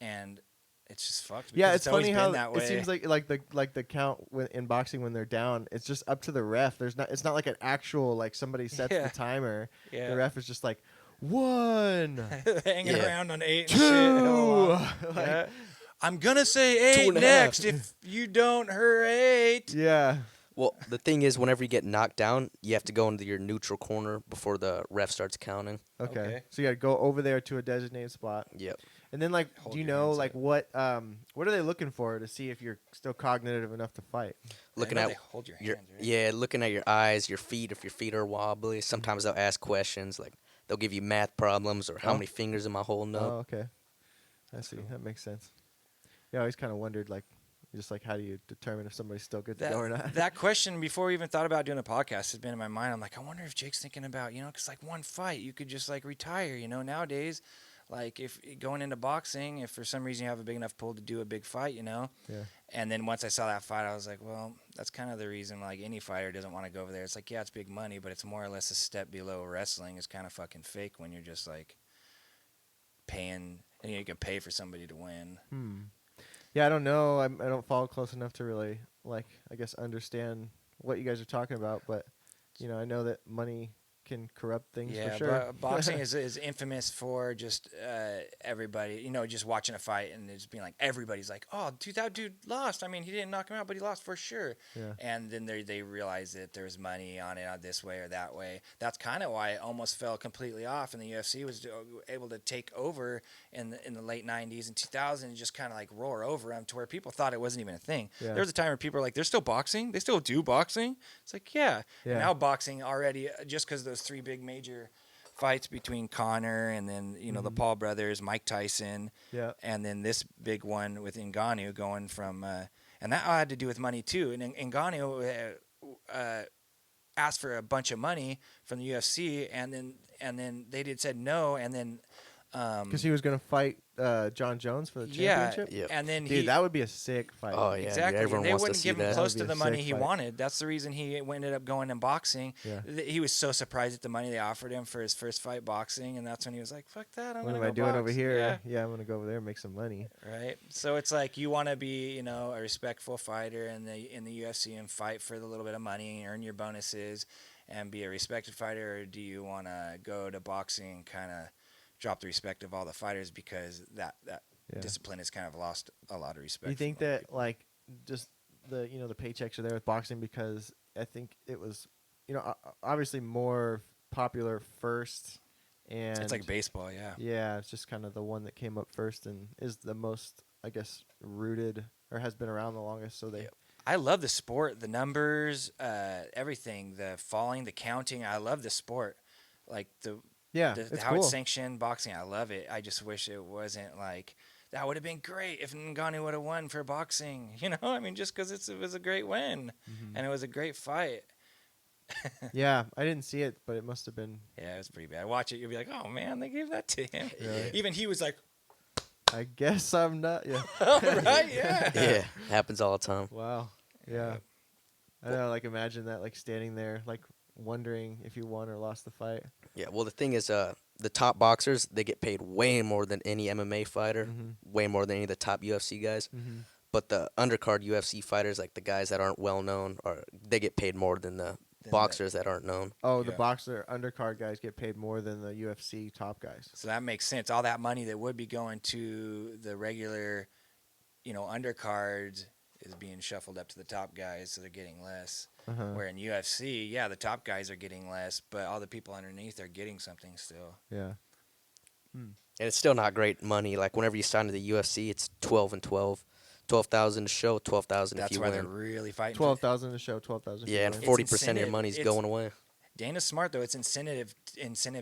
And it's just fucked. Yeah, because it's always funny been how that way. it seems like the count in boxing when they're down, it's just up to the ref. It's not like an actual like somebody sets Yeah. the timer. Yeah. The ref is just like 1, hanging Yeah. around on 8 and 2. shit. hell long. Like, Yeah. I'm gonna say 8 2.5. next if you don't hurry. yeah. Well, the thing is, whenever you get knocked down, you have to go into your neutral corner before the ref starts counting. Okay. Okay. So you got to go over there to a designated spot, Yep. and then like, Hold do you your know hands like up. what are they looking for to see if you're still cognitive enough to fight? Looking I know at they hold your your hands, right? yeah, looking at your eyes, your feet. If your feet are wobbly, sometimes they'll ask questions like they'll give you math problems or how Oh. many fingers am I holding Oh, up. okay. I see. That makes sense. Yeah, I always kind of wondered like, just like how do you determine if somebody's still good to go or not? That question before we even thought about doing the podcast has been in my mind. I'm like, I wonder if Jake's thinking about, because like one fight, you could just like retire, nowadays, like if going into boxing, if for some reason you have a big enough pull to do a big fight, Yeah. And then once I saw that fight, I was like, well, that's kind of the reason like any fighter doesn't want to go over there. It's like, yeah, it's big money, but it's more or less a step below wrestling. It's kind of fucking fake when you're just like paying, and you can pay for somebody to win. Yeah, I don't know. I don't follow close enough to really like I guess understand what you guys are talking about, but I know that money can corrupt things Yeah, for sure. but boxing is infamous for just everybody, just watching a fight and it's being like everybody's like, oh, dude, that dude lost. I mean, he didn't knock him out, but he lost for sure. Yeah. And then they realize that there's money on it this way or that way. That's kind of why it almost fell completely off, and the UFC was able to take over in the late 90s and 2000s and just kind of like roar over them to where people thought it wasn't even a thing. Yeah. There was a time where people were like, they're still boxing? They still do boxing? It's like, yeah. Yeah. Now boxing already, just because those 3 big major fights between Connor and then the Paul brothers, Mike Tyson, Yeah. and then this big one with Ngannou going from, and that all had to do with money too. And Ngannou asked for a bunch of money from the UFC, and then they said no, and then Because he was gonna fight John Jones for the yeah, championship. Yep. and then Dude, that would be a sick fight. Oh yeah, exactly. everyone They wants to wouldn't see give him that. close That'd to be the a money sick he fight. wanted. That's the reason he ended up going in boxing. Yeah. He was so surprised at the money they offered him for his first fight boxing, and that's when he was like, "Fuck that! I'm What gonna am go I doing over box." here? Yeah, I'm gonna go over there and make some money. Yeah, right. So it's like you want to be, a respectful fighter in the UFC and fight for the little bit of money and earn your bonuses and be a respected fighter, or do you want to go to boxing and kind of drop the respect of all the fighters because that Yeah. discipline has kind of lost a lot of respect. You think from a lot of that people. like just the the paychecks are there with boxing because I think it was obviously more popular first, and It's like baseball, yeah. yeah, it's just kind of the one that came up first and is the most I guess rooted or has been around the longest. So they. Yep. I love the sport, the numbers, everything, the falling, the counting. I love the sport, like Yeah, the it's how it's cool. sanctioned boxing. I love it. I just wish it wasn't like that. Would have been great if Ngannou would have won for boxing. You know, I mean, just because it was a great win Mhm. and it was a great fight. Yeah, I didn't see it, but it must have been. Yeah, it was pretty bad. Watch it, you'll be like, oh man, they gave that to him. Really? Even he was like, I guess I'm not. Yeah. all right, yeah. Yeah, happens all the time. Wow. Yeah. I know. Like imagine that, like standing there, like wondering if you won or lost the fight. Yeah, well, the thing is, the top boxers, they get paid way more than any MMA fighter, Mhm. way more than any of the top UFC guys. Mhm. But the undercard UFC fighters, like the guys that aren't well known, they get paid more than the boxers that aren't known. Oh, the Yeah. boxer undercard guys get paid more than the UFC top guys. So that makes sense. All that money that would be going to the regular, undercards is being shuffled up to the top guys, so they're getting less. Uh-huh. Where in UFC, yeah, the top guys are getting less, but all the people underneath are getting something still. Yeah. And it's still not great money. Like whenever you sign to the UFC, it's 12 and 12. 12,000 to show, 12,000 if That's you why they're win. really fighting. 12,000 to show, 12,000. Yeah, and for It's 40% of your incentive- money's it's- going away. Dana's smart though. It's incentive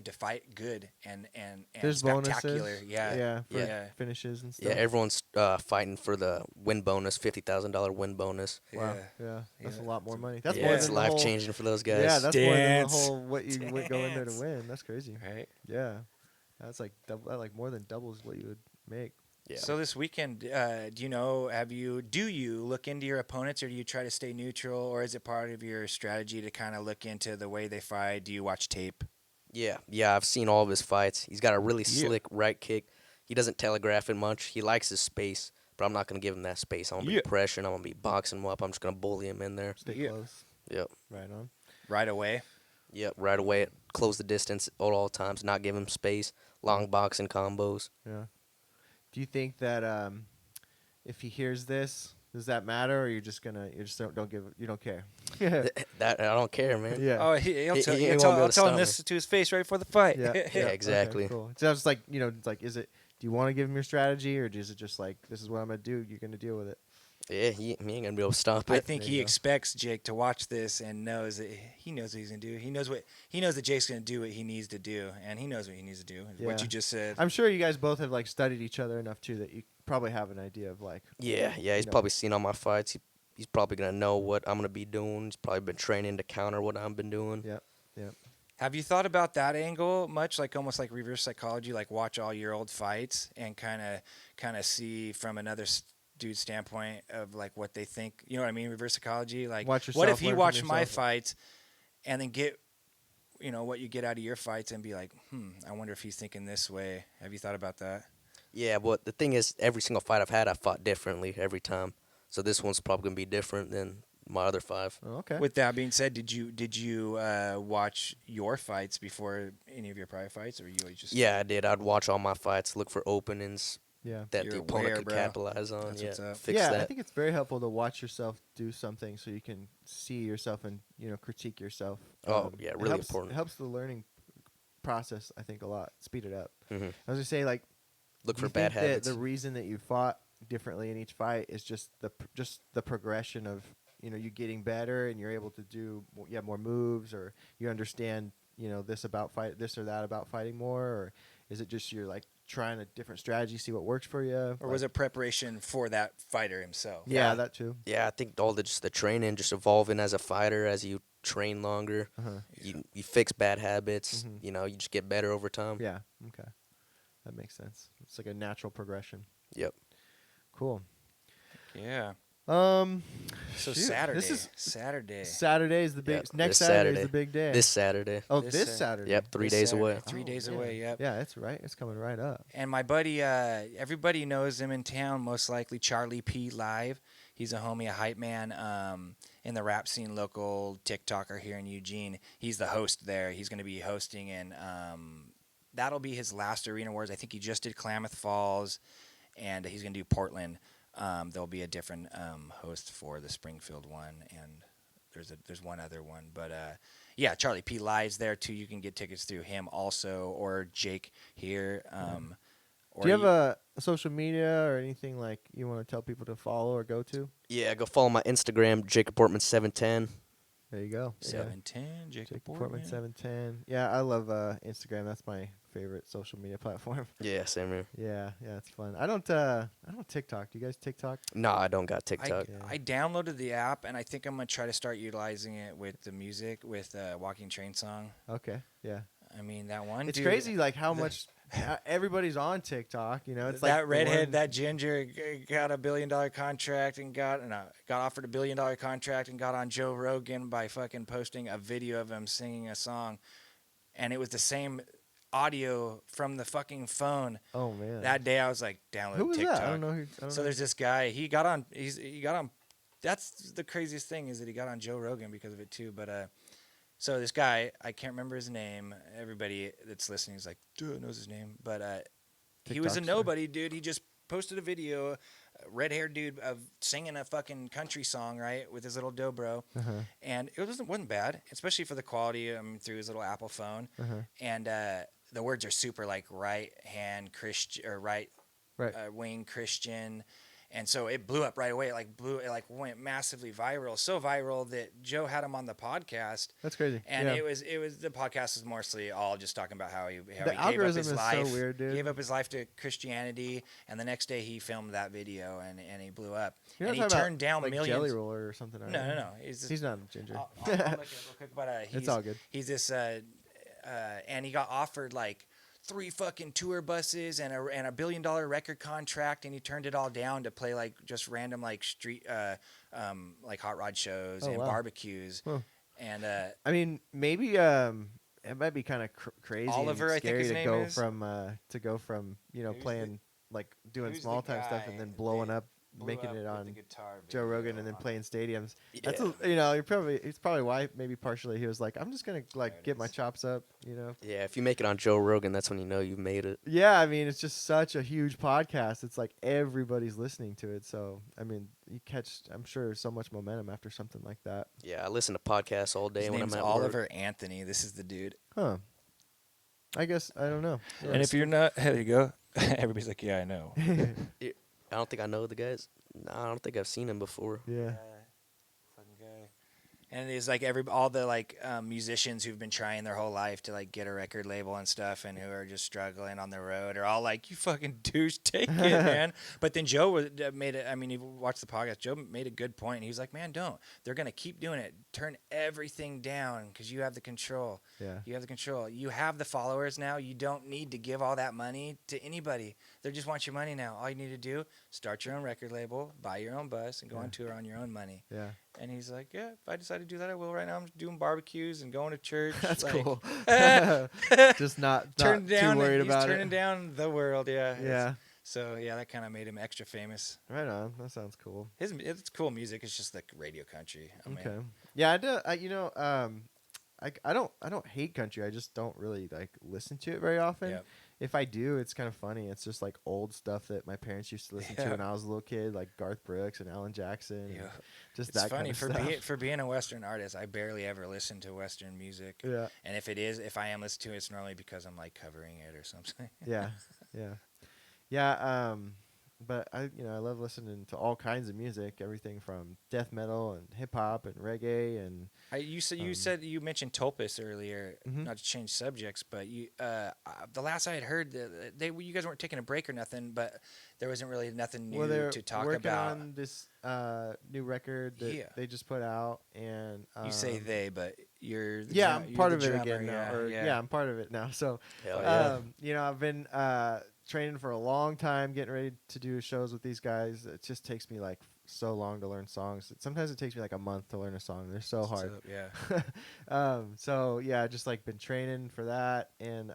to fight good and There's spectacular. bonuses. Yeah. Yeah. For Yeah. finishes and stuff. Yeah, everyone's fighting for the win bonus, $50,000 win bonus. Wow. Yeah. Yeah. That's a Yeah. lot more money. That's Yeah, more it's than the life whole, changing for those guys. Yeah, that's more than the Dance. whole what you would go in there to Dance. win. That's crazy. Right. Yeah. That's like double, that like more than doubles what you would make. yeah. So this weekend, do you look into your opponents, or do you try to stay neutral, or is it part of your strategy to kind of look into the way they fight? Do you watch tape? Yeah, I've seen all of his fights. He's got a really Yeah. slick right kick. He doesn't telegraph it much. He likes his space, but I'm not going to give him that space. I'm going to Yeah. be pressuring. I'm going to be boxing him up. I'm just going to bully him in there. Stay Yeah. close. Yep. Right on. Right away. Yep, right away. Close the distance at all times, not give him space. Long boxing combos. Yeah. Do you think that if he hears this, does that matter, or you just don't give you don't care? Yeah. That I don't care, man. Yeah. Oh, he'll He- tell, he he'll ain't tell, gonna be able I'll to tell him stop this to his face right before the fight. Yeah. Yeah, exactly. Okay, cool. So it's like it's like is it? Do you want to give him your strategy, or is it just like this is what I'm gonna do? You're gonna deal with it. Yeah, he ain't going to be able to stop I it. think There he you go. expects Jake to watch this and knows that he knows what he's gonna do. He knows that Jake's gonna do what he needs to do, and he knows what he needs to do. Yeah. What you just said. I'm sure you guys both have like studied each other enough too that you probably have an idea of like. Yeah, he's know. probably seen all my fights. He's probably going to know what I'm going to be doing. He's probably been training to counter what I've been doing. Yeah. Have you thought about that angle much? Like almost like reverse psychology, like watch all your old fights and kind of see from another dude's standpoint of like what they think. You know what I mean? Reverse psychology. Like Watch what yourself, if he learn from watched my yourself. fights and then get what you get out of your fights and be like, I wonder if he's thinking this way. Have you thought about that? Yeah, but the thing is, every single fight I've had, I fought differently every time. So this one's probably going to be different than my other 5. Oh, okay. With that being said, did you watch your fights before any of your prior fights, or you just Yeah, I did. I'd watch all my fights, look for openings Yeah. that You're the opponent aware, could bro. capitalize on. That's yeah, what's up. fix yeah, that. I think it's very helpful to watch yourself do something so you can see yourself and critique yourself. Oh, yeah, it really helps, important. It helps the learning process, I think, a lot. Speed it up. Mhm. I was gonna say like Look do for you bad think that habits. the reason that you fought differently in each fight is just the progression of you getting better and you're able to do more moves, or you understand this or that about fighting more, or is it just you're like trying a different strategy, see what works for you, or was it preparation for that fighter himself? Yeah, that too. Yeah, I think all the training, just evolving as a fighter as you train longer. Uh-huh. You fix bad habits. Mhm. You just get better over time. Yeah. Okay. That makes sense. It's like a natural progression. Yep. Cool. Yeah. So So Saturday. This is Saturday. Saturday is the big Yep, next this Saturday is Saturday. the big day. This Saturday. this this Saturday. Yep, 3 This days Saturday. away. 3 days man. away. Yep. Yeah, it's right. It's coming right up. And my buddy, everybody knows him in town, most likely Charlie P Live. He's a homie, a hype man in the rap scene, local TikToker here in Eugene. He's the host there. He's going to be hosting, and that'll be his last Arena Wars. I think he just did Klamath Falls, and he's going to do Portland. There'll be a different host for the Springfield one, and there's one other one. But yeah, Charlie P Live's there too. You can get tickets through him also, or Jake here. Or Do you have a social media or anything like you want to tell people to follow or go to? Yeah, go follow my Instagram, Jacob Ortman 710. There you go. Yeah. 710 Jacob Jake Portman Ortman. 710. Yeah, I love Instagram. That's my favorite social media platform. Yeah, same here. Yeah, it's fun. I don't TikTok. Do you guys TikTok? No, I don't got TikTok. Yeah. I downloaded the app, and I think I'm gonna try to start utilizing it with the music, with Walking Train song. Okay. Yeah. I mean, that one. It's dude, crazy like how much everybody's on TikTok, you know. It's like that the redhead, one- that ginger, got a $1 billion contract and got offered a $1 billion contract and got on Joe Rogan by fucking posting a video of him singing a song, and it was the same audio from the fucking phone. Oh man. That day, I was like, download Who was TikTok. that? I don't know who. I don't So know. there's this guy. He got on. He got on. That's the craziest thing is that he got on Joe Rogan because of it too. But so this guy, I can't remember his name. Everybody that's listening is like, dude, knows his name. But he was a TikTok star. nobody, dude. He just posted a video, red-haired dude of singing a fucking country song, right, with his little dobro, Uh-huh. and it wasn't bad, especially for the quality through his little Apple phone. Uh-huh. And the words are super like right hand Christian or right Right. wing Christian, and so it blew up right away. It went massively viral, so viral that Joe had him on the podcast, That's crazy. and yeah. it was the podcast was mostly all just talking about how he The gave up algorithm his is so life, weird, dude. gave up his life to Christianity, and the next day he filmed that video and he blew up, You're and not he talking turned about, down like millions. Jelly Roller or something. are you? No. He's not a ginger. I'll look it up real quick, but It's all good. He's this, and he got offered like 3 fucking tour buses and a $1 billion record contract, and he turned it all down to play like just random like street, like hot rod shows Oh, and wow. barbecues, Huh. and I mean, maybe it might be kind of crazy. Oliver, I and think scary his to name go is. from you know Who's playing like doing who's the small time stuff guy and then blowing that up, blew making up it with on the guitar Joe Rogan video and then on- playing stadiums. That's Yeah. it's probably why maybe partially he was like, I'm just gonna There like it get my is. chops up, you know. Yeah, if you make it on Joe Rogan, that's when you know you've made it. Yeah, I mean, it's just such a huge podcast. It's like everybody's listening to it. So, I mean, you catch, I'm sure, so much momentum after something like that. Yeah, I listen to podcasts all day His when name's I'm at Oliver work. Anthony. This is the dude. Huh. I guess, I don't know. And if you're not, there you go. Everybody's like, yeah, I know. I don't think I know the guys. No, I don't think I've seen him before. Yeah. Fucking guy. And it's like all the like musicians who've been trying their whole life to like get a record label and stuff, and who are just struggling on the road, are all like, "You fucking douche, take it, man." But then Joe made it. I mean, you watched the podcast. Joe made a good point. He was like, "Man, don't. They're gonna keep doing it. Turn everything down because you have the control. Yeah. You have the control. You have the followers now. You don't need to give all that money to anybody. They just want your money now. All you need to do, start your own record label, buy your own bus, and go on tour on your own money." Yeah. And he's like, "Yeah, if I decide to do that, I will. Right now, I'm doing barbecues and going to church." That's like, cool. Just not Turn down. too worried He's about turning it. down the world. Yeah. Yeah. So yeah, that kind of made him extra famous. Right on. That sounds cool. It's cool music. It's just like radio country. I mean, Okay. Yeah, I do. I don't hate country. I just don't really like listen to it very often. Yeah. If I do, it's kind of funny. It's just like old stuff that my parents used to listen to Yeah. when I was a little kid, like Garth Brooks and Alan Jackson. and Yeah. Just It's that funny kind of stuff. for being a Western artist. I barely ever listen to Western music. Yeah. And if I am listening to it, it's normally because I'm like covering it or something. Yeah. Yeah. Yeah. But I love listening to all kinds of music, everything from death metal and hip hop and reggae and You mentioned Tulpas earlier, Mhm. not to change subjects, but the last I had heard that you guys weren't taking a break or nothing, but there wasn't really nothing new they're to talk working about. on this new record that Yeah. they just put out, and You say they, but you're the yeah, drum- I'm you're part the of it drummer, again now. Yeah, I'm part of it now. So, Hell yeah. I've been training for a long time, getting ready to do shows with these guys. It just takes me like so long to learn songs. Sometimes it takes me like a month to learn a song. They're so hard. yeah. So yeah, just like been training for that, and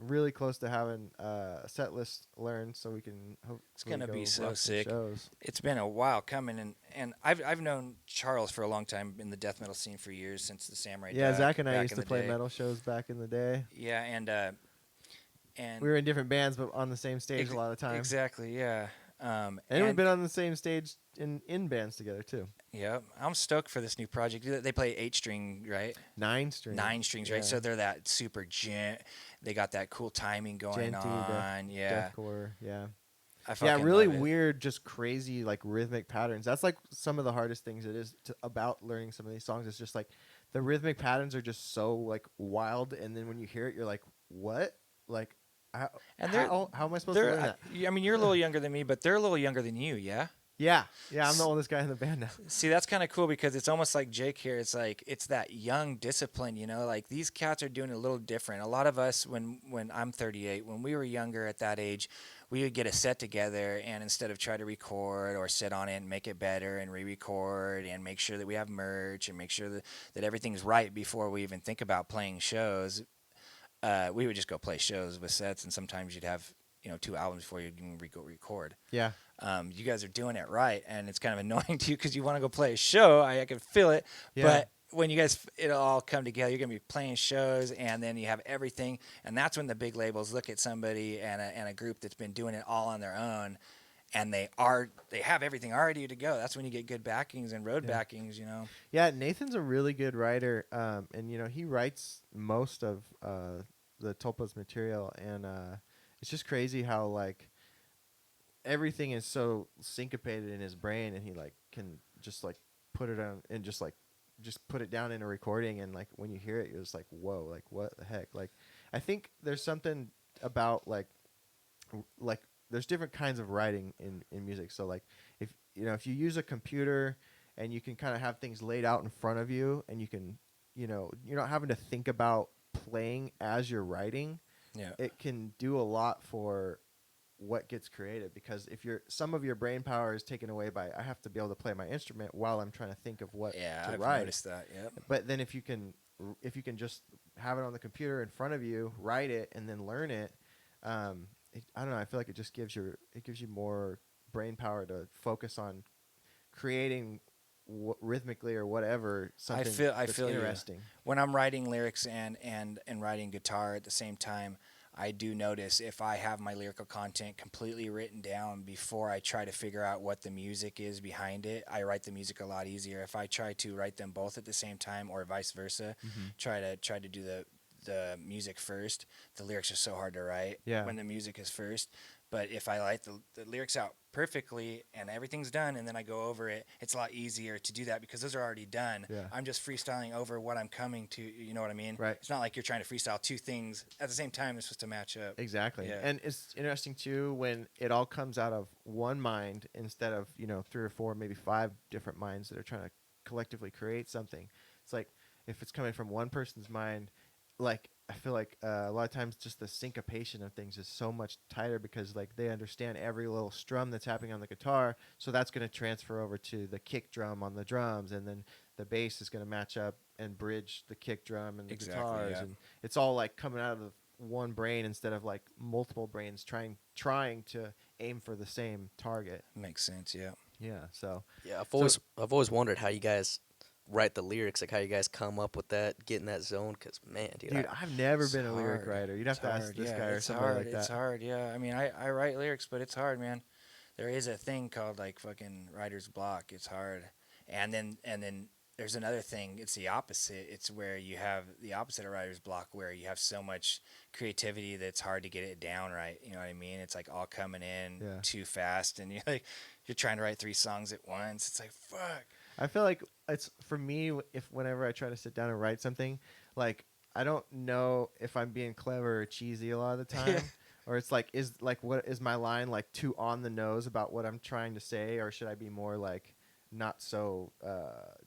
really close to having a set list learned, so we can. It's gonna go be so rock some sick. shows. It's been a while coming, and I've known Charles for a long time in the death metal scene for years, since the Samurai. Yeah, Duck Zach and I back used in to the play day. metal shows back in the day. Yeah, and We were in different bands, but on the same stage a lot of times. Exactly, yeah. And we've been on the same stage in bands together too. Yeah, I'm stoked for this new project. They play 8-string, right? 9 string. 9 strings, right? So they're that super gent. They got that cool timing going Genty, on. Yeah, deathcore. Yeah. I Yeah, fucking really love it. weird, just crazy like rhythmic patterns. That's like some of the hardest things it is about learning some of these songs. It's just like the rhythmic patterns are just so like wild, and then when you hear it, you're like, "What? Like, And they're how am I supposed to learn that?" I mean, you're a little younger than me, but they're a little younger than you. Yeah. Yeah, I'm the oldest guy in the band now. See, that's kind of cool because it's almost like Jake here. It's like it's that young discipline, you know. Like these cats are doing it a little different. A lot of us, when I'm 38, when we were younger at that age, we would get a set together and instead of try to record or sit on it and make it better and re-record and make sure that we have merch and make sure that everything's right before we even think about playing shows, we would just go play shows with sets, and sometimes you'd have 2 albums before you can record. Yeah. You guys are doing it right, and it's kind of annoying to you because you want to go play a show. I can feel it, Yeah. but when you guys it'll all come together, you're gonna be playing shows, and then you have everything, and that's when the big labels look at somebody and a group that's been doing it all on their own, and they have everything already to go. That's when you get good backings and road backings, Yeah, Nathan's a really good writer, and he writes most of the Tulpa's material, and it's just crazy how like everything is so syncopated in his brain, and he like can just like put it on and just put it down in a recording, and like when you hear it, you're just like, whoa, like what the heck? Like I think there's something about like there's different kinds of writing in music. So like if you use a computer and you can kind of have things laid out in front of you, and you can you're not having to think about playing as you're writing. Yeah. It can do a lot for what gets created, because if some of your brain power is taken away by I have to be able to play my instrument while I'm trying to think of what to I've write. noticed that. Yep. But then if you can just have it on the computer in front of you, write it, and then learn it, I don't know. I feel like it just gives you more brain power to focus on creating rhythmically or whatever something I feel interesting. You. When I'm writing lyrics and writing guitar at the same time, I do notice if I have my lyrical content completely written down before I try to figure out what the music is behind it, I write the music a lot easier. If I try to write them both at the same time, or vice versa, try to do the music first, the lyrics are so hard to write when the music is first. But if I write the lyrics out perfectly and everything's done, and then I go over it, it's a lot easier to do that because those are already done. Yeah. I'm just freestyling over what I'm coming to. You know what I mean? Right. It's not like you're trying to freestyle two things at the same time. It's supposed to match up. Exactly. Yeah. And it's interesting too when it all comes out of one mind instead of 3 or 4, maybe 5 different minds that are trying to collectively create something. It's like if it's coming from one person's mind, like I feel like a lot of times just the syncopation of things is so much tighter because like they understand every little strum that's happening on the guitar, so that's going to transfer over to the kick drum on the drums, and then the bass is going to match up and bridge the kick drum and the guitars, and it's all like coming out of one brain instead of like multiple brains trying to aim for the same target. Makes sense. Yeah. Yeah. So yeah, I've always wondered how you guys write the lyrics, like how you guys come up with that, get in that zone, because man, dude, I've never been a lyric writer. You'd have to ask this guy or somebody like that. It's hard. Yeah. I mean, I write lyrics, but it's hard, man. There is a thing called like fucking writer's block. It's hard. And then there's another thing. It's the opposite. It's where you have the opposite of writer's block, where you have so much creativity that it's hard to get it down right. You know what I mean? It's like all coming in too fast, and you're trying to write 3 songs at once. It's like, fuck. I feel like it's for me, whenever I try to sit down and write something, like I don't know if I'm being clever or cheesy a lot of the time, or it's like what is my line like too on the nose about what I'm trying to say, or should I be more like not so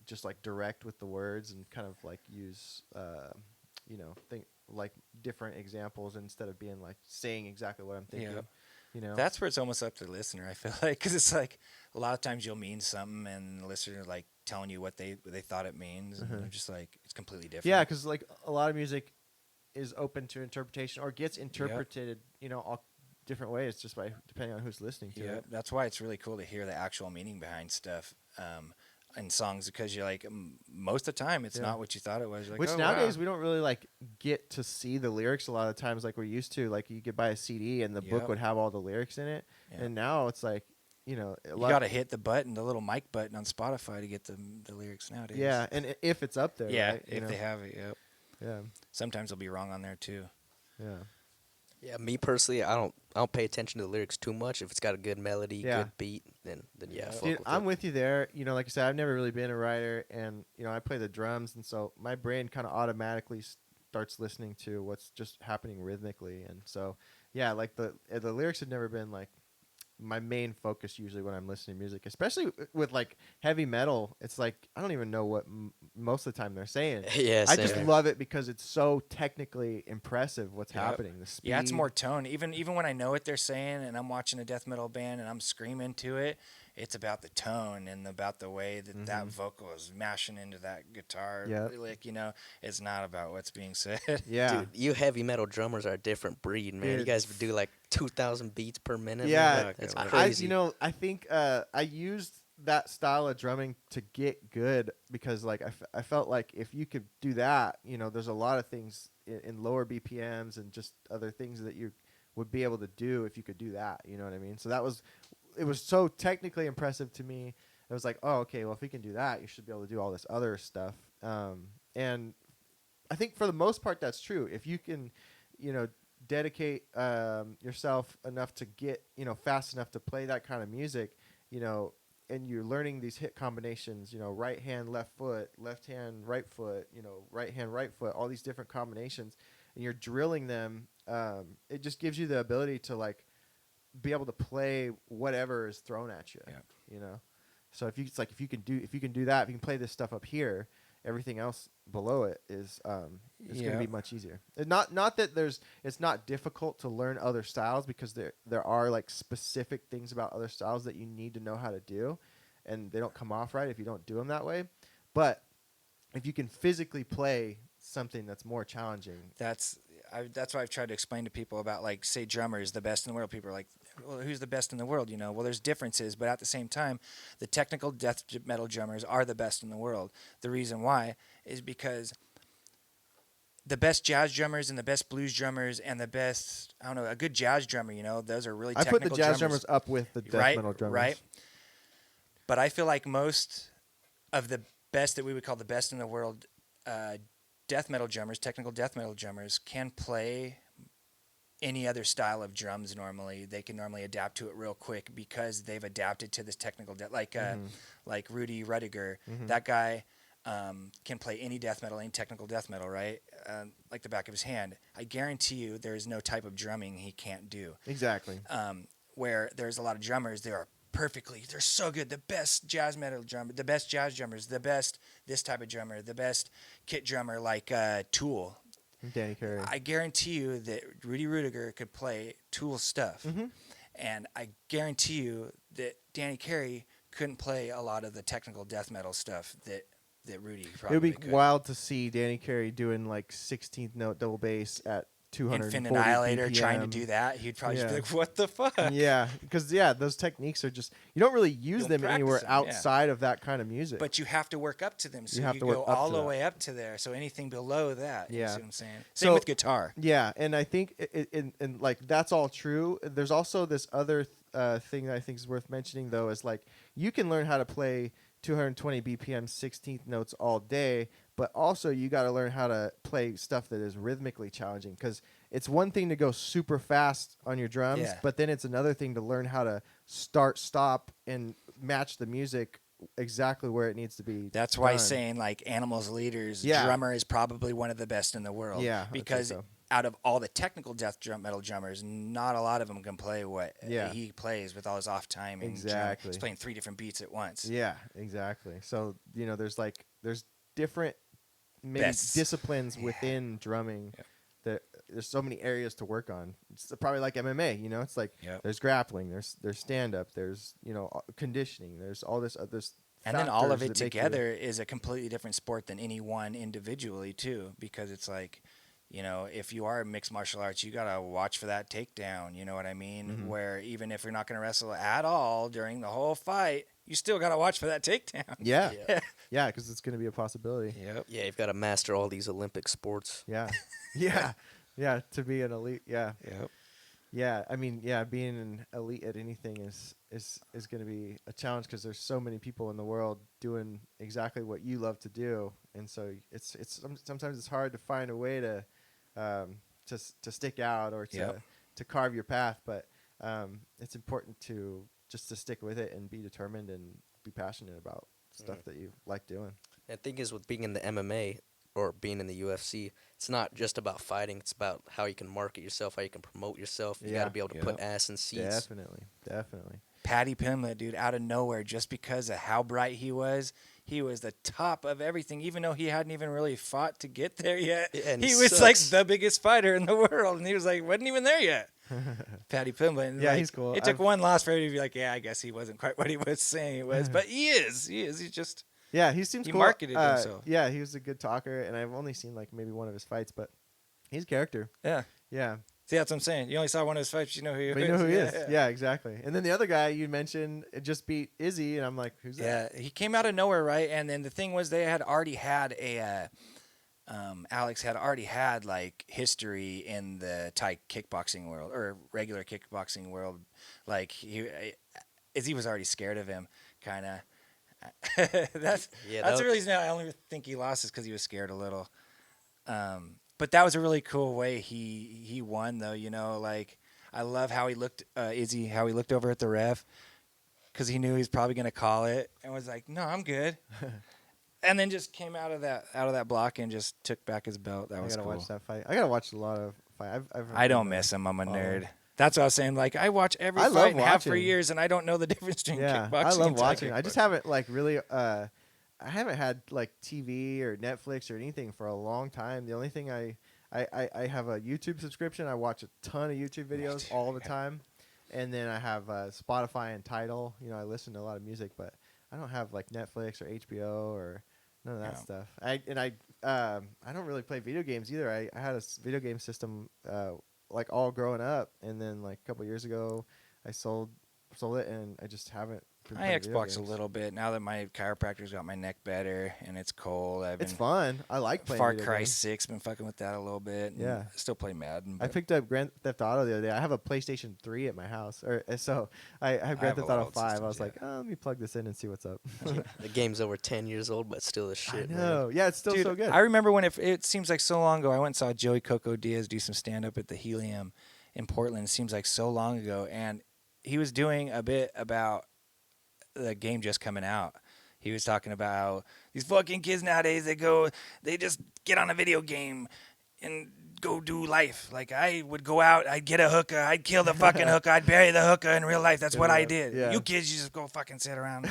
just like direct with the words and kind of like use think like different examples instead of being like saying exactly what I'm thinking. Yeah. That's where it's almost up to the listener, I feel like, because it's like a lot of times you'll mean something and the listener like telling you what they thought it means, and they're just like, it's completely different. Yeah, because like a lot of music is open to interpretation or gets interpreted, all different ways just by depending on who's listening to it. That's why it's really cool to hear the actual meaning behind stuff in songs, because you're like, most of the time it's not what you thought it was. You're like, which nowadays we don't really like get to see the lyrics a lot of times like we used to. Like you could buy a CD and the book would have all the lyrics in it, and now it's like a You lot. got to hit the button, the little mic button on Spotify to get the lyrics nowadays. Yeah, and if it's up there, Yeah, right? if they have it, yep. Yeah, Sometimes they'll be wrong on there too. yeah, Yeah, me personally, I don't pay attention to the lyrics too much. If it's got a good melody, Yeah. good beat, then yeah, Yeah. fuck dude, with I'm it. with you there. Like I said, I've never really been a writer, and I play the drums, and so my brain kind of automatically starts listening to what's just happening rhythmically, and so yeah, like the lyrics have never been like my main focus usually when I'm listening to music, especially with like heavy metal. It's like I don't even know what most of the time they're saying. Yeah, I same just here. love it because it's so technically impressive what's Yep. happening. The speed. Yeah, it's more tone. Even when I know what they're saying and I'm watching a death metal band and I'm screaming to it, it's about the tone and about the way that that vocal is mashing into that guitar Yep. lick. It's not about what's being said. Yeah. Dude, you heavy metal drummers are a different breed, man. You Dude. guys do like 2,000 beats per minute. Yeah, man. That's I- crazy. I think I used that style of drumming to get good because like I felt like if you could do that, there's a lot of things in lower BPMs and just other things that you would be able to do if you could do that. You know what I mean? So it was so technically impressive to me. It was like, oh, okay, well if we can do that, you should be able to do all this other stuff. And I think for the most part that's true. If you can, dedicate yourself enough to get fast enough to play that kind of music, and you're learning these hit combinations, right hand left foot, left hand right foot, right hand right foot, all these different combinations, and you're drilling them. It just gives you the ability to like be able to play whatever is thrown at you. Yeah. So if you can do that, if you can play this stuff up here, everything else below it is going to be much easier. And not that it's not difficult to learn other styles because there are like specific things about other styles that you need to know how to do, and they don't come off right if you don't do them that way. But if you can physically play something that's more challenging, That's why I've tried to explain to people about, like, say drummers, the best in the world. People are like, well, who's the best in the world? Well, there's differences, but at the same time, the technical death metal drummers are the best in the world. The reason why is because the best jazz drummers and the best blues drummers and the best, I don't know, a good jazz drummer, those are really I technical put the jazz drummers. drummers up with the death metal drummers. Right. But I feel like most of the best that we would call the best in the world death metal drummers, technical death metal drummers, can play any other style of drums normally. They can normally adapt to it real quick because they've adapted to this technical like Rudy Rudiger. That guy can play any death metal, any technical death metal, right? Like the back of his hand. I guarantee you there is no type of drumming he can't do. Exactly. Where there's a lot of drummers, they're so good. The best jazz metal drummer, the best jazz drummers, the best this type of drummer, the best kit drummer like Tool. Danny Carey. I guarantee you that Rudy Rudiger could play Tool stuff. And I guarantee you that Danny Carey couldn't play a lot of the technical death metal stuff that Rudy probably It would be could. wild to see Danny Carey doing like 16th note double bass at 240 Infinite Annihilator BPM. trying to do that. He'd probably just be like, what the fuck? Yeah, because those techniques are just you don't really use don't them practice anywhere them, yeah. outside of that kind of music. But you have to work up to them. So You have you to go work up all to the that. way up to there. So anything below that, you Yeah. see what I'm saying? So- Same with guitar. Yeah, and I think and like that's all true. There's also this other thing that I think is worth mentioning though is like you can learn how to play 220 BPM 16th notes all day, but also you got to learn how to play stuff that is rhythmically challenging because it's one thing to go super fast on your drums, Yeah. but then it's another thing to learn how to start, stop, and match the music exactly where it needs to be. That's why done. saying like Animals Leaders, Yeah. drummer is probably one of the best in the world. Yeah, I'd say because so. out of all the technical death metal drummers, not a lot of them can play what he plays with all his off timing. Exactly. He's playing 3 different beats at once. Yeah, exactly. So there's different maybe Bests. disciplines within drumming. Yeah. That there's so many areas to work on. It's probably like MMA. It's like Yep. there's grappling, there's stand up, there's conditioning, there's all this other. And then all of factors it that make you- together is a completely different sport than any one individually too, because it's like, if you are mixed martial arts, you gotta watch for that takedown. You know what I mean? Mhm. Where even if you're not gonna wrestle at all during the whole fight, you still gotta watch for that takedown. Yeah, Yeah. yeah, because it's going to be a possibility. Yep. Yeah, you've got to master all these Olympic sports. Yeah, yeah, yeah. To be an elite, yeah. Yep. Yeah, I mean, yeah, being an elite at anything is going to be a challenge because there's so many people in the world doing exactly what you love to do, and so sometimes it's hard to find a way to to stick out or Yep. to carve your path, but it's important to just to stick with it and be determined and be passionate about stuff that you like doing. The thing is, with being in the MMA or being in the UFC, it's not just about fighting. It's about how you can market yourself, how you can promote yourself. You got Yeah. to be able to Yep. put ass in seats. Definitely. Patty Pimlet, dude, out of nowhere, just because of how bright he was the top of everything, even though he hadn't even really fought to get there yet. Yeah, and He he was like sucks. the biggest fighter in the world, and he was like, wasn't even there yet. Patty Pimlet. And Yeah, like, he's cool. It took one loss for him to be like, yeah, I guess he wasn't quite what he was saying he was, but he is. He's just. Yeah, he seems He cool. marketed himself. Yeah, he was a good talker, and I've only seen like maybe one of his fights, but he's a character. Yeah. Yeah, See, that's what I'm saying. You only saw one of his fights, you know who he but is. you know who he Yeah, is. Yeah. Exactly. And then the other guy you mentioned just beat Izzy, and I'm like, who's that? Yeah, he came out of nowhere, right? And then the thing was, they had already had Alex had already had like history in the Thai kickboxing world or regular kickboxing world. Like Izzy was already scared of him, kind of. that's the reason I only think he lost is because he was scared a little. But that was a really cool way he won, though. You know, like I love how he looked, Izzy, how he looked over at the ref because he knew he was probably gonna call it and was like, "No, I'm good," and then just came out of that block and just took back his belt. That I was gotta cool. watch that fight. I gotta watch a lot of fight. I don't miss him. I'm a nerd. That's what I was saying. Like I watch every I fight love and have for watching. years, and I don't know the difference between Yeah, kickboxing. I love and Thai watching. I just kickboxing. haven't like really. I haven't had like TV or Netflix or anything for a long time. The only thing I have a YouTube subscription. I watch a ton of YouTube videos all the time, and then I have Spotify and Tidal. You know, I listen to a lot of music, but I don't have like Netflix or HBO or none of that Yeah. stuff. I don't really play video games either. I had a video game system like all growing up, and then like a couple years ago, I sold it, and I just haven't. been I playing video Xbox a games. little bit now that my chiropractor's got my neck better and it's cold. I've It's been fun. I like playing Far video Cry games. 6, been fucking with that a little bit. And Yeah. I still play Madden. I But picked up Grand Theft Auto the other day. I have a PlayStation 3 at my house, so I have have Grand a Theft lot Auto of 5. I systems, was like, oh, let me plug this in and see what's up. The game's over 10 years old, but still the shit. I know. Yeah, it's still dude, so good. I remember when it seems like so long ago. I went and saw Joey Coco Diaz do some stand up at the Helium in Portland. It seems like so long ago, and he was doing a bit about the game just coming out. He was talking about how these fucking kids nowadays, they just get on a video game and go do life. Like I would go out, I'd get a hookah, I'd kill the fucking hookah, I'd bury the hookah in real life. That's what I did. Yeah. You kids, you just go fucking sit around.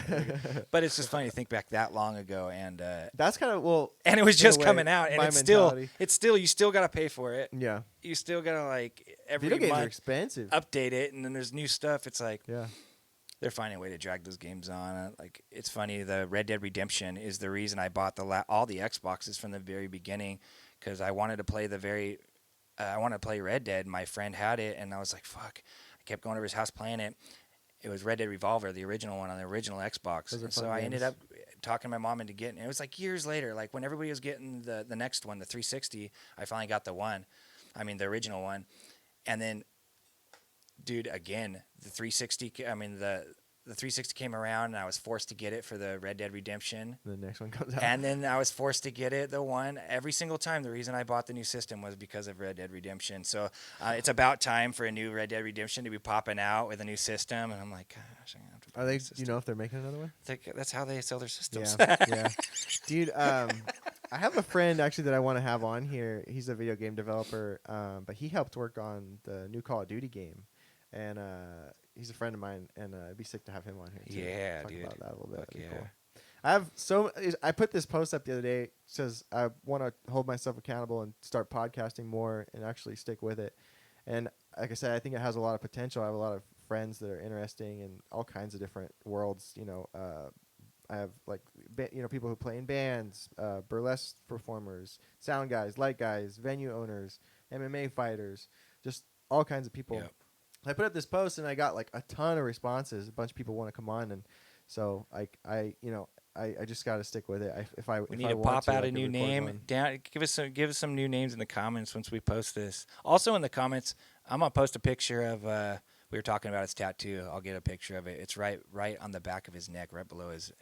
But it's just funny to think back that long ago, and That's kind of and it was in a just way, coming out, and my it's mentality. still you still gotta pay for it. Yeah. You still gotta like every Video games are month expensive. update it, and then there's new stuff. It's like Yeah. they're finding a way to drag those games on. Like it's funny. The Red Dead Redemption is the reason I bought all the Xboxes from the very beginning, because I wanted to play I wanted to play Red Dead. My friend had it, and I was like, "Fuck!" I kept going over his house playing it. It was Red Dead Revolver, the original one on the original Xbox. Those are And so fun I ended games. up talking my mom into getting it. It was like years later, like when everybody was getting the next one, the 360. I finally got the original one, and then. Dude, again, the 360. The 360 came around, and I was forced to get it for the Red Dead Redemption. The next one comes out. And then I was forced to get it, the one, every single time. The reason I bought the new system was because of Red Dead Redemption. So it's about time for a new Red Dead Redemption to be popping out with a new system. And I'm like, gosh, I'm gonna have to buy Are a they? new Do you system. know if they're making another one? That's how they sell their systems. Yeah. Yeah. Dude, I have a friend actually that I want to have on here. He's a video game developer, but he helped work on the new Call of Duty game, and he's a friend of mine, and it'd be sick to have him on here too. Yeah, Talk dude. about that a little bit. Fuck That'd be yeah. cool. I put this post up the other day. It says I want to hold myself accountable and start podcasting more and actually stick with it. And like I said, I think it has a lot of potential. I have a lot of friends that are interesting in all kinds of different worlds. I have people who play in bands, burlesque performers, sound guys, light guys, venue owners, MMA fighters, just all kinds of people. Yep. I put up this post and I got like a ton of responses. A bunch of people want to come on, and so I I just got to stick with it. We need to pop out a new name. Down, give us some new names in the comments once we post this. Also in the comments, I'm gonna post a picture of we were talking about his tattoo. I'll get a picture of it. It's right on the back of his neck, right below his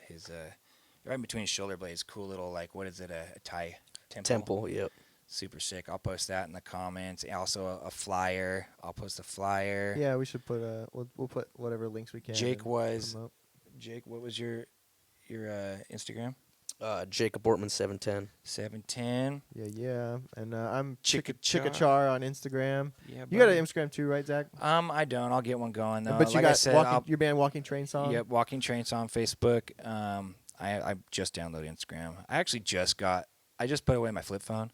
right between his shoulder blades. Cool little like what is it? A Thai temple. Yep. Super sick. I'll post that in the comments. Also a flyer. I'll post a flyer. Yeah, we should put we'll put whatever links we can. Jake, what was your Instagram? Jacob Ortman 710. 710. Yeah. And I'm Chikachar. Chikachar on Instagram. Yeah, You got an Instagram too, right, Zach? I don't. I'll get one going though. But you like got I said, your band Walking Train Song. Yep, Walking Train Song Facebook. I just downloaded Instagram. I just put away my flip phone.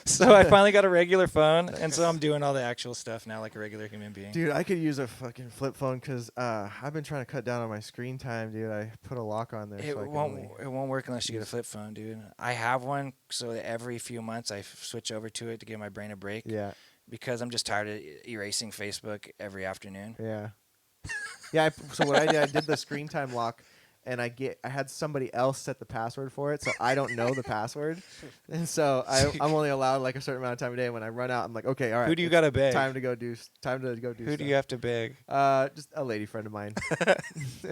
So I finally got a regular phone, and so I'm doing all the actual stuff now like a regular human being. Dude, I could use a fucking flip phone because I've been trying to cut down on my screen time, dude. I put a lock on there. It won't work unless you get a flip phone, dude. I have one, so that every few months I switch over to it to give my brain a break. Yeah. Because I'm just tired of erasing Facebook every afternoon. Yeah. Yeah. So what I did the screen time lock, and I had somebody else set the password for it, so I don't know the password, and so I'm only allowed like a certain amount of time a day. When I run out, I'm like, okay, all right. Who do you gotta beg? Time to go do. Who do you have to beg? Just a lady friend of mine.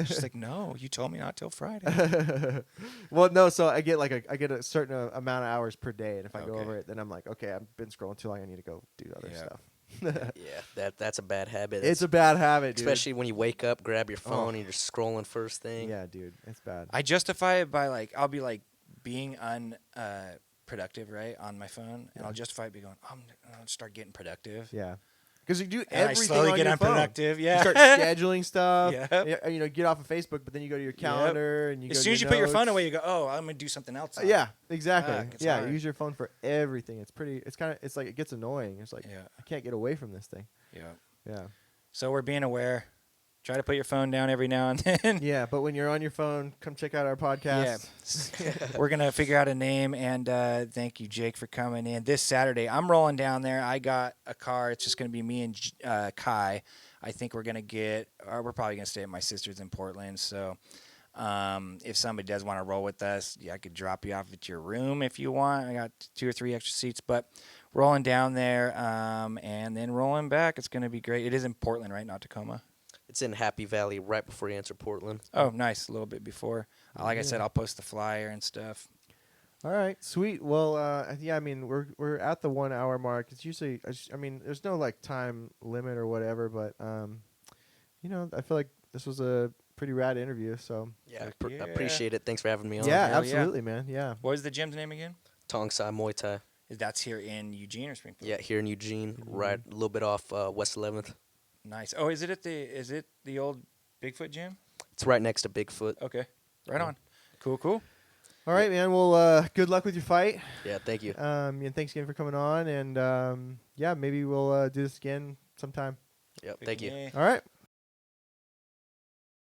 She's like, no, you told me not till Friday. Well, no. So I get a certain amount of hours per day, and if I go Okay. over it, then I'm like, okay, I've been scrolling too long. I need to go do other Yeah. stuff. Yeah, that's a bad habit. It's a bad habit, dude. Especially when you wake up, grab your phone, Oh. and you're scrolling first thing. Yeah, dude, it's bad. I justify it by like I'll be like being unproductive, right, on my phone, and I'll justify it by going, I'll start getting productive. Yeah, because you do And I everything slowly on get your phone. unproductive. Yeah. You start scheduling stuff. Yep. Get off of Facebook, but then you go to your calendar and you. As go soon to as you your put your phone notes. away, you go, oh, I'm gonna do something else. Yeah, exactly. It's Yeah, hard. use your phone for everything. It's like it gets annoying. It's like Yeah. I can't get away from this thing. Yeah. Yeah. So we're being aware. Try to put your phone down every now and then. Yeah, but when you're on your phone, come check out our podcast. We're going to figure out a name, and thank you, Jake, for coming in. This Saturday, I'm rolling down there. I got a car. It's just going to be me and Kai. I think we're probably going to stay at my sister's in Portland. So if somebody does want to roll with us, I could drop you off at your room if you want. I got 2 or 3 extra seats, but rolling down there and then rolling back. It's going to be great. It is in Portland, right? Not Tacoma. It's in Happy Valley, right before you enter Portland. Oh, nice. A little bit before. Like I said, I'll post the flyer and stuff. All right, sweet. Well, yeah, I mean, we're at the 1 hour mark. It's usually, I mean, there's no like time limit or whatever, but I feel like this was a pretty rad interview. So Yeah, Yeah. appreciate it. Thanks for having me on. yeah, hell yeah. absolutely, man. Yeah. What was the gym's name again? Tong Sai Muay Thai. That's here in Eugene or Springfield? Yeah, here in Eugene, right a little bit off West 11th. Nice. Oh, is it the old Bigfoot gym? It's right next to Bigfoot. Okay. Right on. Cool. All right, man. Well, good luck with your fight. Yeah, thank you. And thanks again for coming on. And yeah, maybe we'll do this again sometime. Yep, thank you. Yeah. All right.